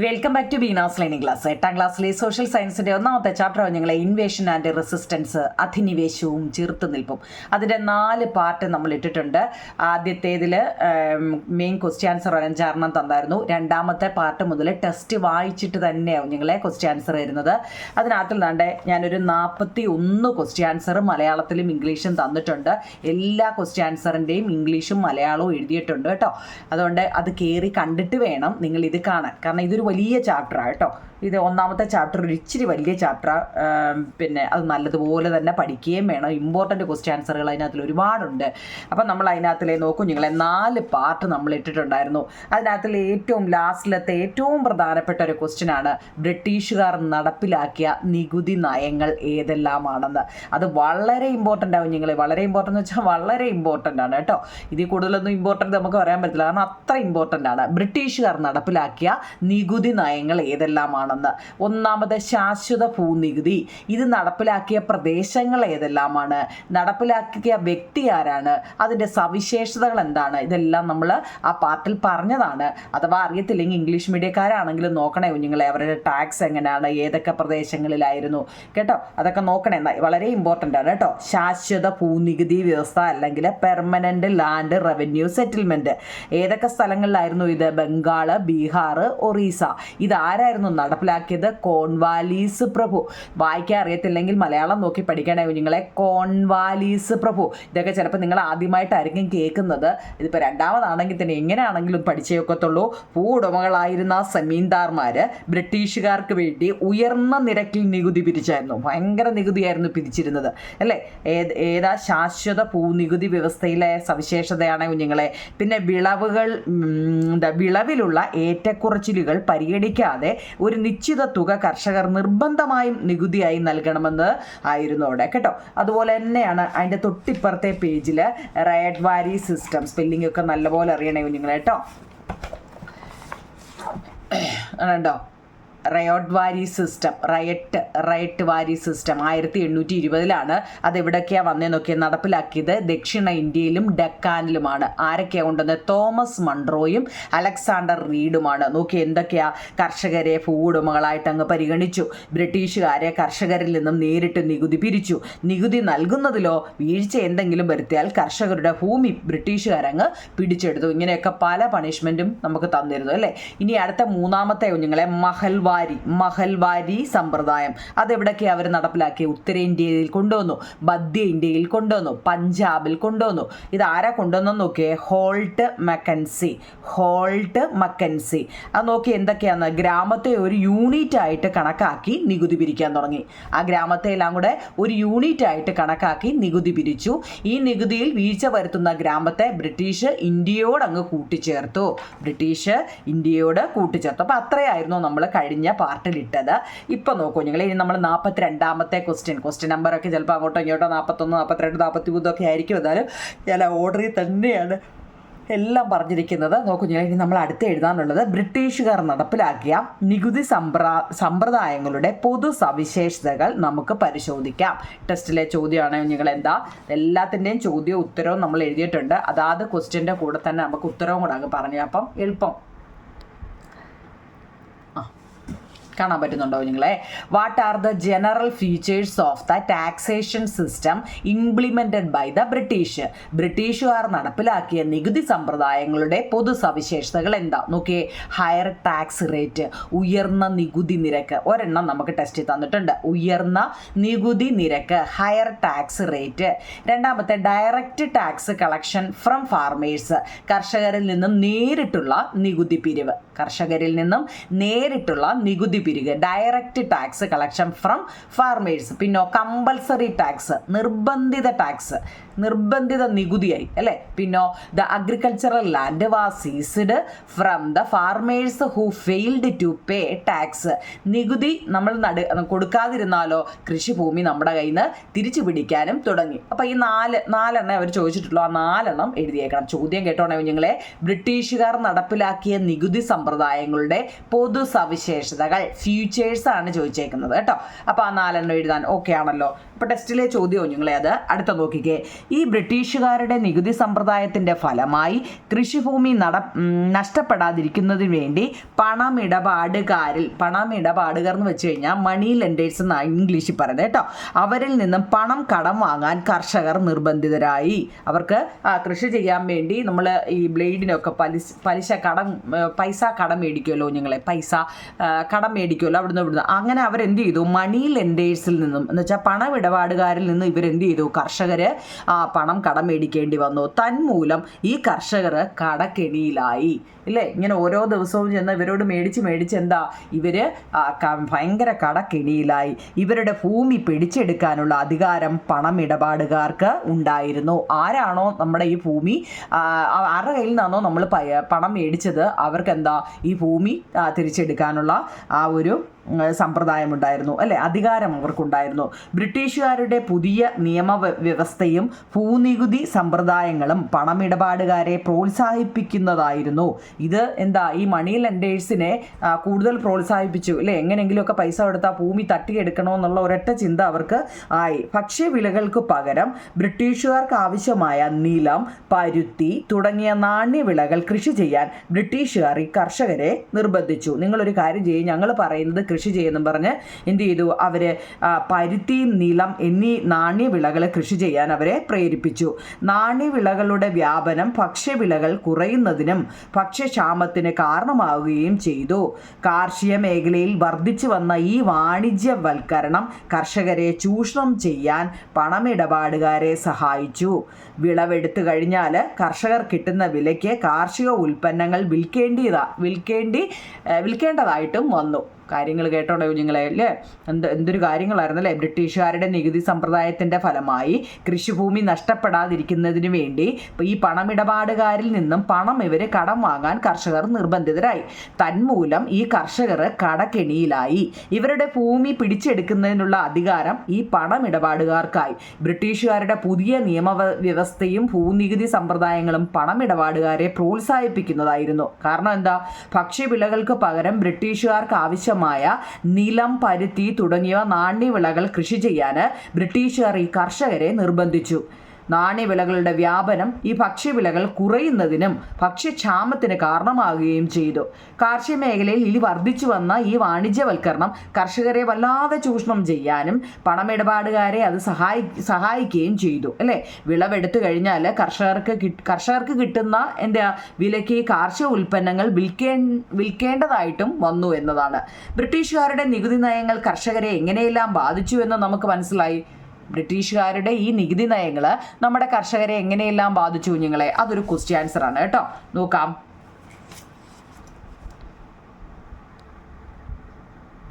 Welcome back to Beena's learning class. 8ാം ക്ലാസ്സിലെ social സയൻസിൻ്റെ ഒന്നാമത്തെ ചാപ്റ്റർ ഞങ്ങളെ ഇൻവേഷൻ ആൻഡ് റെസിസ്റ്റൻസ്, അധിനിവേശവും ചെറുത്തുനിൽപ്പും. അതിൻ്റെ 4 പാർട്ട് നമ്മൾ ഇട്ടിട്ടുണ്ട്. ആദ്യത്തേതിൽ മെയിൻ ക്വസ്റ്റ്യൻ ആൻസർ 5 തന്നായിരുന്നു. രണ്ടാമത്തെ പാർട്ട് മുതൽ ടെസ്റ്റ് വായിച്ചിട്ട് തന്നെയാവും ഞങ്ങളെ ക്വസ്റ്റ്യൻ ആൻസർ വരുന്നത്. അതിനകത്തിൽ നിന്നാണ്ട് ഞാനൊരു 41 ക്വസ്റ്റ്യൻ ആൻസർ മലയാളത്തിലും ഇംഗ്ലീഷും തന്നിട്ടുണ്ട്. എല്ലാ ക്വസ്റ്റ്യൻ ആൻസറിൻ്റെയും ഇംഗ്ലീഷും മലയാളവും എഴുതിയിട്ടുണ്ട് കേട്ടോ. അതുകൊണ്ട് അത് കയറി കണ്ടിട്ട് വേണം നിങ്ങൾ ഇത് കാണാൻ. കാരണം ഇതൊരു വലിയ ചാപ്റ്ററാണ് കേട്ടോ. ഇത് ഒന്നാമത്തെ ചാപ്റ്റർ ഒരു ഇച്ചിരി വലിയ ചാപ്റ്ററാണ്. പിന്നെ അത് നല്ലതുപോലെ തന്നെ പഠിക്കുകയും വേണം. ഇമ്പോർട്ടൻ്റ് ക്വസ്റ്റ്യൻ ആൻസറുകൾ അതിനകത്തിൽ ഒരുപാടുണ്ട്. അപ്പം നമ്മൾ അതിനകത്തിലെ നോക്കും നിങ്ങളെ 4 പാർട്ട് നമ്മൾ ഇട്ടിട്ടുണ്ടായിരുന്നു. അതിനകത്തിൽ ഏറ്റവും ലാസ്റ്റിലത്തെ ഏറ്റവും പ്രധാനപ്പെട്ട ഒരു ക്വസ്റ്റ്യനാണ് ബ്രിട്ടീഷുകാർ നടപ്പിലാക്കിയ നികുതി നയങ്ങൾ ഏതെല്ലാമാണെന്ന്. അത് വളരെ ഇമ്പോർട്ടൻ്റ് ആവും നിങ്ങൾ. വളരെ ഇമ്പോർട്ടൻ്റ് എന്ന് വെച്ചാൽ വളരെ ഇമ്പോർട്ടൻ്റ് ആണ് കേട്ടോ. ഇതിൽ കൂടുതലൊന്നും ഇമ്പോർട്ടൻ്റ് നമുക്ക് പറയാൻ പറ്റില്ല, കാരണം അത്ര ഇമ്പോർട്ടൻ്റ് ആണ്. ബ്രിട്ടീഷുകാർ നടപ്പിലാക്കിയ നികുതി നയങ്ങൾ ഏതെല്ലാമാണ്. ഒന്നാമത് ശാശ്വത ഭൂനികുതി. ഇത് നടപ്പിലാക്കിയ പ്രദേശങ്ങൾ ഏതെല്ലാമാണ്, നടപ്പിലാക്കിയ വ്യക്തി ആരാണ്, അതിൻ്റെ സവിശേഷതകൾ എന്താണ്, ഇതെല്ലാം നമ്മൾ ആ പാർട്ടിൽ പറഞ്ഞതാണ്. അഥവാ അറിയത്തില്ലെങ്കിൽ ഇംഗ്ലീഷ് മീഡിയക്കാരാണെങ്കിലും നോക്കണേ കുഞ്ഞുങ്ങളെ, അവരുടെ ടാക്സ് എങ്ങനെയാണ്, ഏതൊക്കെ പ്രദേശങ്ങളിലായിരുന്നു കേട്ടോ, അതൊക്കെ നോക്കണേ. വളരെ ഇമ്പോർട്ടൻ്റ് ആണ് കേട്ടോ. ശാശ്വത ഭൂനികുതി വ്യവസ്ഥ അല്ലെങ്കിൽ പെർമനൻ്റ് ലാൻഡ് റവന്യൂ സെറ്റിൽമെൻറ്റ്. ഏതൊക്കെ സ്ഥലങ്ങളിലായിരുന്നു ഇത്? ബംഗാൾ, ബീഹാർ, ഒറീസ. ഇതാരായിരുന്നു നടപ്പിലാക്കിയത്? കോൺവാലീസ് പ്രഭു. വായിക്കാൻ അറിയത്തില്ലെങ്കിൽ മലയാളം നോക്കി പഠിക്കണേ കുഞ്ഞുങ്ങളെ. കോൺവാലീസ് പ്രഭു. ഇതൊക്കെ ചിലപ്പോൾ നിങ്ങൾ ആദ്യമായിട്ടായിരിക്കും കേൾക്കുന്നത്. ഇതിപ്പോൾ രണ്ടാമതാണെങ്കിൽ തന്നെ എങ്ങനെയാണെങ്കിലും പഠിച്ചേ ഒക്കത്തുള്ളൂ. ഭൂവുടമകളായിരുന്ന സെമീന്ദാർമാർ ബ്രിട്ടീഷുകാർക്ക് വേണ്ടി ഉയർന്ന നിരക്കിൽ നികുതി പിരിച്ചായിരുന്നു. ഭയങ്കര നികുതിയായിരുന്നു പിരിച്ചിരുന്നത് അല്ലേ. ഏതാ ശാശ്വത ഭൂനികുതി വ്യവസ്ഥയിലെ സവിശേഷതയാണ് കുഞ്ഞുങ്ങളെ. പിന്നെ വിളവിലുള്ള ഏറ്റക്കുറച്ചിലുകൾ പരിഗണിക്കാതെ ഒരു നിശ്ചിത തുക കർഷകർ നിർബന്ധമായും നികുതിയായി നൽകണമെന്ന് ആയിരുന്നു അവിടെ കേട്ടോ. അതുപോലെ തന്നെയാണ് അതിൻ്റെ തൊട്ടിപ്പുറത്തെ പേജിൽ റയട്ട്വാരി സിസ്റ്റം. സ്പെല്ലിംഗ് ഒക്കെ നല്ലപോലെ അറിയണേ കുഞ്ഞുങ്ങളെ കേട്ടോ. ആണോ? Ryotwari system, ryotwari system 1820 അതെവിടൊക്കെയാണ് വന്നതെന്നൊക്കെ നടപ്പിലാക്കിയത് ദക്ഷിണ ഇന്ത്യയിലും ഡെക്കാനിലുമാണ്. ആരൊക്കെയാണ് കൊണ്ടുവന്നത്? തോമസ് മൺട്രോയും അലക്സാണ്ടർ റീഡുമാണ്. നോക്കി എന്തൊക്കെയാ? കർഷകരെ ഭൂവുടമകളായിട്ട് അങ്ങ് പരിഗണിച്ചു. ബ്രിട്ടീഷുകാരെ കർഷകരിൽ നിന്നും നേരിട്ട് നികുതി പിരിച്ചു. നികുതി നൽകുന്നതിലോ വീഴ്ച എന്തെങ്കിലും വരുത്തിയാൽ കർഷകരുടെ ഭൂമി ബ്രിട്ടീഷുകാരങ്ങ് പിടിച്ചെടുത്തു. ഇങ്ങനെയൊക്കെ പല പണിഷ്മെൻറ്റും നമുക്ക് തന്നിരുന്നു അല്ലേ. ഇനി അടുത്ത 3-ാമത്തെ കുഞ്ഞുങ്ങളെ മഹൽവാരി സമ്പ്രദായം. അതെവിടൊക്കെയാണ് അവർ നടപ്പിലാക്കി? ഉത്തരേന്ത്യയിൽ കൊണ്ടുവന്നു, മധ്യ ഇന്ത്യയിൽ കൊണ്ടുവന്നു, പഞ്ചാബിൽ കൊണ്ടുവന്നു. ഇതാരാ കൊണ്ടുവന്നെന്ന് നോക്കിയേ? Holt Mackenzie. അത് നോക്കി എന്തൊക്കെയാന്ന്? ഗ്രാമത്തെ ഒരു യൂണിറ്റ് ആയിട്ട് കണക്കാക്കി നികുതി പിരിക്കാൻ തുടങ്ങി. ആ ഗ്രാമത്തെ എല്ലാം കൂടെ ഒരു യൂണിറ്റ് ആയിട്ട് കണക്കാക്കി നികുതി പിരിച്ചു. ഈ നികുതിയിൽ വീഴ്ച വരുത്തുന്ന ഗ്രാമത്തെ ബ്രിട്ടീഷ് ഇന്ത്യയോട് അങ്ങ് കൂട്ടിച്ചേർത്തു. അപ്പോൾ അത്രയായിരുന്നു നമ്മൾ കഴിഞ്ഞ പാർട്ടിലിട്ടത്. ഇപ്പം നോക്കൂ നിങ്ങൾ. ഇനി നമ്മൾ 42-ാമത്തെ ക്വസ്റ്റ്യൻ നമ്പറൊക്കെ ചിലപ്പോൾ അങ്ങോട്ടോ ഇങ്ങോട്ടോ 41, 42, 43 ഒക്കെ ആയിരിക്കും. എന്നാലും ഞാൻ ഓർഡറിൽ തന്നെയാണ് എല്ലാം പറഞ്ഞിരിക്കുന്നത്. നോക്കൂ ഞാൻ. ഇനി നമ്മൾ അടുത്ത് എഴുതാനുള്ളത് ബ്രിട്ടീഷുകാർ നടപ്പിലാക്കിയ നികുതി സമ്പ്രദായങ്ങളുടെ പൊതു സവിശേഷതകൾ നമുക്ക് പരിശോധിക്കാം. ടെസ്റ്റിലെ ചോദ്യമാണ് നിങ്ങൾ. എന്താ എല്ലാത്തിൻ്റെയും ചോദ്യവും ഉത്തരവും നമ്മൾ എഴുതിയിട്ടുണ്ട്. അതാത് ക്വസ്റ്റ്യൻ്റെ കൂടെ തന്നെ നമുക്ക് ഉത്തരവും കൂടെ അങ്ങ് പറഞ്ഞു. അപ്പം എളുപ്പം കാണാൻ പറ്റുന്നുണ്ടോ നിങ്ങളെ? What are the general features of the taxation system implemented by the ബ്രിട്ടീഷുകാർ നടപ്പിലാക്കിയ നികുതി സമ്പ്രദായങ്ങളുടെ പൊതു സവിശേഷതകൾ എന്താ നോക്കിയേ? ഹയർ ടാക്സ് റേറ്റ്, ഉയർന്ന നികുതി നിരക്ക്. ഒരെണ്ണം നമുക്ക് ടെസ്റ്റ് തന്നിട്ടുണ്ട്. ഉയർന്ന നികുതി നിരക്ക്, ഹയർ ടാക്സ് റേറ്റ്. രണ്ടാമത്തെ direct tax collection from farmers. കർഷകരിൽ നിന്നും നേരിട്ടുള്ള നികുതി പിരിവ്. Direct tax collection from farmers. പിന്നെ കമ്പൽസറി ടാക്സ്, നിർബന്ധിത നികുതിയായി അല്ലേ. പിന്നെ the agricultural land was seized from the farmers who failed to pay tax. നികുതി നമ്മൾ കൊടുക്കാതിരുന്നാലോ കൃഷിഭൂമി നമ്മുടെ കയ്യിൽ നിന്ന് തിരിച്ചു പിടിക്കാനും തുടങ്ങി. അപ്പോൾ ഈ 4 അവർ ചോദിച്ചിട്ടുള്ളൂ. ആ 4 എഴുതിയേക്കണം. ചോദ്യം കേട്ടോണേ കുഞ്ഞുങ്ങളെ. ബ്രിട്ടീഷുകാർ നടപ്പിലാക്കിയ നികുതി സമ്പ്രദായങ്ങളുടെ പൊതു സവിശേഷതകൾ. ഫ്യൂച്ചേഴ്സ് ആണ് ചോദിച്ചേക്കുന്നത് കേട്ടോ. അപ്പോൾ ആ 4 എഴുതാൻ ഓക്കെ ആണല്ലോ. ഇപ്പോൾ ടെസ്റ്റിലെ ചോദ്യവും നിങ്ങളെ അത് അടുത്ത നോക്കിക്കേ. ഈ ബ്രിട്ടീഷുകാരുടെ നികുതി സമ്പ്രദായത്തിൻ്റെ ഫലമായി കൃഷിഭൂമി നഷ്ടപ്പെടാതിരിക്കുന്നതിന് വേണ്ടി പണമിടപാടുകാർ എന്ന് വെച്ച് കഴിഞ്ഞാൽ മണി ലെൻഡേഴ്സ് എന്നാണ് ഇംഗ്ലീഷിൽ പറയുന്നത് കേട്ടോ. അവരിൽ നിന്നും പണം കടം വാങ്ങാൻ കർഷകർ നിർബന്ധിതരായി. അവർക്ക് കൃഷി ചെയ്യാൻ വേണ്ടി നമ്മൾ ഈ ബ്ലേഡിനൊക്കെ പൈസ കടം മേടിക്കുമല്ലോ നിങ്ങളെ, പൈസ കടം മേടിക്കുമല്ലോ ഇവിടുന്ന്. അങ്ങനെ അവരെന്ത് ചെയ്തു, മണി ലെൻഡേഴ്സിൽ നിന്നും എന്ന് വെച്ചാൽ പണമിടപാടുകാരിൽ നിന്ന് ഇവരെന്ത് ചെയ്തു, കർഷകർ പണം കടം മേടിക്കേണ്ടി വന്നു. തന്മൂലം ഈ കർഷകർ കടക്കെണിയിലായി. ഇല്ലേ, ഇങ്ങനെ ഓരോ ദിവസവും ചെന്ന് ഇവരോട് മേടിച്ച് എന്താ ഇവർ ഭയങ്കര കടക്കെണിയിലായി. ഇവരുടെ ഭൂമി പിടിച്ചെടുക്കാനുള്ള അധികാരം പണമിടപാടുകാർക്ക് ഉണ്ടായിരുന്നു. ആരാണോ നമ്മുടെ ഈ ഭൂമി ആരുടെ കയ്യിൽ നിന്നാണോ നമ്മൾ പണം മേടിച്ചത്, അവർക്ക് എന്താ ഈ ഭൂമി തിരിച്ചെടുക്കാനുള്ള ആ ഒരു സമ്പ്രദായമുണ്ടായിരുന്നു, അല്ലെ, അധികാരം അവർക്കുണ്ടായിരുന്നു. ബ്രിട്ടീഷുകാരുടെ പുതിയ നിയമവ്യവസ്ഥയും ഭൂനികുതി സമ്പ്രദായങ്ങളും പണമിടപാടുകാരെ പ്രോത്സാഹിപ്പിക്കുന്നതായിരുന്നു. ഇത് എന്താ ഈ മണി ലെൻഡേഴ്സിനെ കൂടുതൽ പ്രോത്സാഹിപ്പിച്ചു, അല്ലെ, എങ്ങനെയെങ്കിലുമൊക്കെ പൈസ കൊടുത്താൽ ഭൂമി തട്ടിയെടുക്കണമെന്നുള്ള ഒരൊറ്റ ചിന്ത അവർക്ക് ആയി. ഭക്ഷ്യവിളകൾക്ക് പകരം ബ്രിട്ടീഷുകാർക്ക് ആവശ്യമായ നിലം, പരുത്തി തുടങ്ങിയ നാണ്യവിളകൾ കൃഷി ചെയ്യാൻ ബ്രിട്ടീഷുകാർ ഈ കർഷകരെ നിർബന്ധിച്ചു. നിങ്ങളൊരു കാര്യം ചെയ്യും, ഞങ്ങൾ പറയുന്നത് കൃഷി ചെയ്യുന്നു പറഞ്ഞ് എന്ത് ചെയ്തു, അവര് പരുത്തി, നിലം എന്നീ നാണ്യവിളകൾ കൃഷി ചെയ്യാൻ അവരെ പ്രേരിപ്പിച്ചു. നാണ്യവിളകളുടെ വ്യാപനം ഭക്ഷ്യവിളകൾ കുറയുന്നതിനും ഭക്ഷ്യക്ഷാമത്തിന് കാരണമാവുകയും ചെയ്തു. കാർഷിക മേഖലയിൽ വർദ്ധിച്ചു വന്ന ഈ വാണിജ്യവൽക്കരണം കർഷകരെ ചൂഷണം ചെയ്യാൻ പണമിടപാടുകാരെ സഹായിച്ചു. വിളവെടുത്തു കഴിഞ്ഞാൽ കർഷകർ കിട്ടുന്ന വിലയ്ക്ക് കാർഷിക ഉൽപ്പന്നങ്ങൾ വിൽക്കേണ്ടതായിട്ടും വന്നു. കാര്യങ്ങൾ കേട്ടോണ്ടോ കുഞ്ഞുങ്ങളെ, അല്ലേ? എന്തൊരു കാര്യങ്ങളായിരുന്നു അല്ലേ? ബ്രിട്ടീഷുകാരുടെ നികുതി സമ്പ്രദായത്തിൻ്റെ ഫലമായി കൃഷിഭൂമി നഷ്ടപ്പെടാതിരിക്കുന്നതിന് വേണ്ടി ഈ പണമിടപാടുകാരിൽ നിന്നും പണം ഇവർ കടം വാങ്ങാൻ കർഷകർ നിർബന്ധിതരായി. തന്മൂലം ഈ കർഷകർ കടക്കെണിയിലായി. ഇവരുടെ ഭൂമി പിടിച്ചെടുക്കുന്നതിനുള്ള അധികാരം ഈ പണമിടപാടുകാർക്കായി. ബ്രിട്ടീഷുകാരുടെ പുതിയ നിയമവ്യവസ്ഥയും ഭൂനികുതി സമ്പ്രദായങ്ങളും പണമിടപാടുകാരെ പ്രോത്സാഹിപ്പിക്കുന്നതായിരുന്നു. കാരണം എന്താ, ഭക്ഷ്യവിളകൾക്ക് പകരം ബ്രിട്ടീഷുകാർക്ക് ആവശ്യം നിലം, പരുത്തി തുടങ്ങിയവ നാണ്യവിളകൾ കൃഷി ചെയ്യാൻ ബ്രിട്ടീഷുകാർ ഈ കർഷകരെ നിർബന്ധിച്ചു. നാണ്യവിളകളുടെ വ്യാപനം ഈ ഭക്ഷ്യവിളകൾ കുറയുന്നതിനും ഭക്ഷ്യക്ഷാമത്തിന് കാരണമാവുകയും ചെയ്തു. കാർഷിക മേഖലയിൽ ഈ വർദ്ധിച്ചു വന്ന ഈ വാണിജ്യവൽക്കരണം കർഷകരെ വല്ലാതെ ചൂഷണം ചെയ്യാനും പണമിടപാടുകാരെ അത് സഹായിക്കുകയും ചെയ്തു, അല്ലേ? വിളവെടുത്തു കഴിഞ്ഞാൽ കർഷകർക്ക് കിട്ടുന്ന വിലയ്ക്ക് കാർഷിക ഉൽപ്പന്നങ്ങൾ വിൽക്കേണ്ടതായിട്ടും വന്നു എന്നതാണ്. ബ്രിട്ടീഷുകാരുടെ നികുതി നയങ്ങൾ കർഷകരെ എങ്ങനെയെല്ലാം ബാധിച്ചു എന്ന് നമുക്ക് മനസ്സിലായി. ബ്രിട്ടീഷുകാരുടെ ഈ നികുതി നയങ്ങൾ നമ്മുടെ കർഷകരെ എങ്ങനെയെല്ലാം ബാധിച്ചു കുഞ്ഞുങ്ങളെ, അതൊരു ക്വസ്റ്റ്യൻ ആൻസർ ആണ് കേട്ടോ. നോക്കാം,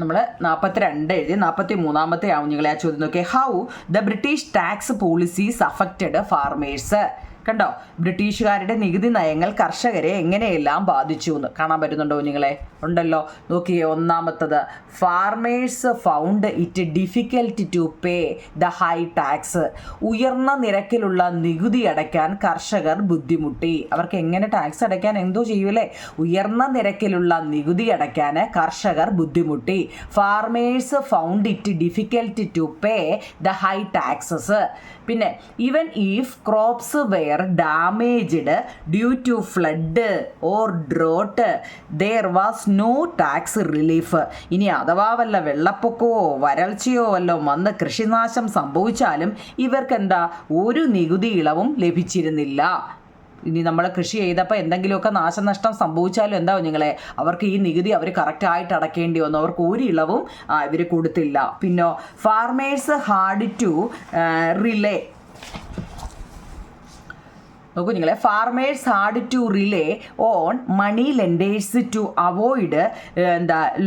നമ്മൾ 42 എഴുതി 43 കുഞ്ഞുങ്ങളെ ആ ചോദ്യം നോക്കിയേ. How the British tax policies affected farmers. കണ്ടോ, ബ്രിട്ടീഷുകാരുടെ നികുതി നയങ്ങൾ കർഷകരെ എങ്ങനെയെല്ലാം ബാധിച്ചു എന്ന് കാണാൻ പറ്റുന്നുണ്ടോ കുഞ്ഞുങ്ങളെ? ഉണ്ടല്ലോ. നോക്കിയേ, ഒന്നാമത്തത്, farmers found it difficult to pay the high tax. ഉയർന്ന നിരക്കിലുള്ള നികുതി അടയ്ക്കാൻ കർഷകർ ബുദ്ധിമുട്ടി. അവർക്ക് എങ്ങനെ ടാക്സ് അടയ്ക്കാൻ എന്തോ ചെയ്യൂലേ, ഉയർന്ന നിരക്കിലുള്ള നികുതി അടയ്ക്കാൻ കർഷകർ ബുദ്ധിമുട്ടി. Farmers found it difficult to pay the high taxes. പിന്നെ even if crops were damaged due to flood or drought there was no tax relief. ഇനി അഥവാ വല്ല വെള്ളപ്പൊക്കമോ വരൾച്ചയോ വല്ലോ വന്ന് കൃഷിനാശം സംഭവിച്ചാലും ഇവർക്ക് എന്താ ഒരു നികുതി ഇളവും ലഭിച്ചിരുന്നില്ല. ഇനി നമ്മൾ കൃഷി ചെയ്തപ്പോൾ എന്തെങ്കിലുമൊക്കെ നാശനഷ്ടം സംഭവിച്ചാലും എന്താവും നിങ്ങളെ, അവർക്ക് ഈ നികുതി അവർ കറക്റ്റായിട്ട് അടയ്ക്കേണ്ടി വന്നു. അവർക്ക് ഒരു ഇളവും ഇവർ കൊടുത്തില്ല. പിന്നെ ഫാർമേഴ്സ് ഹാഡ് ടു റിലേ, നോക്കൂ നിങ്ങളെ, farmers had to rely on money lenders to avoid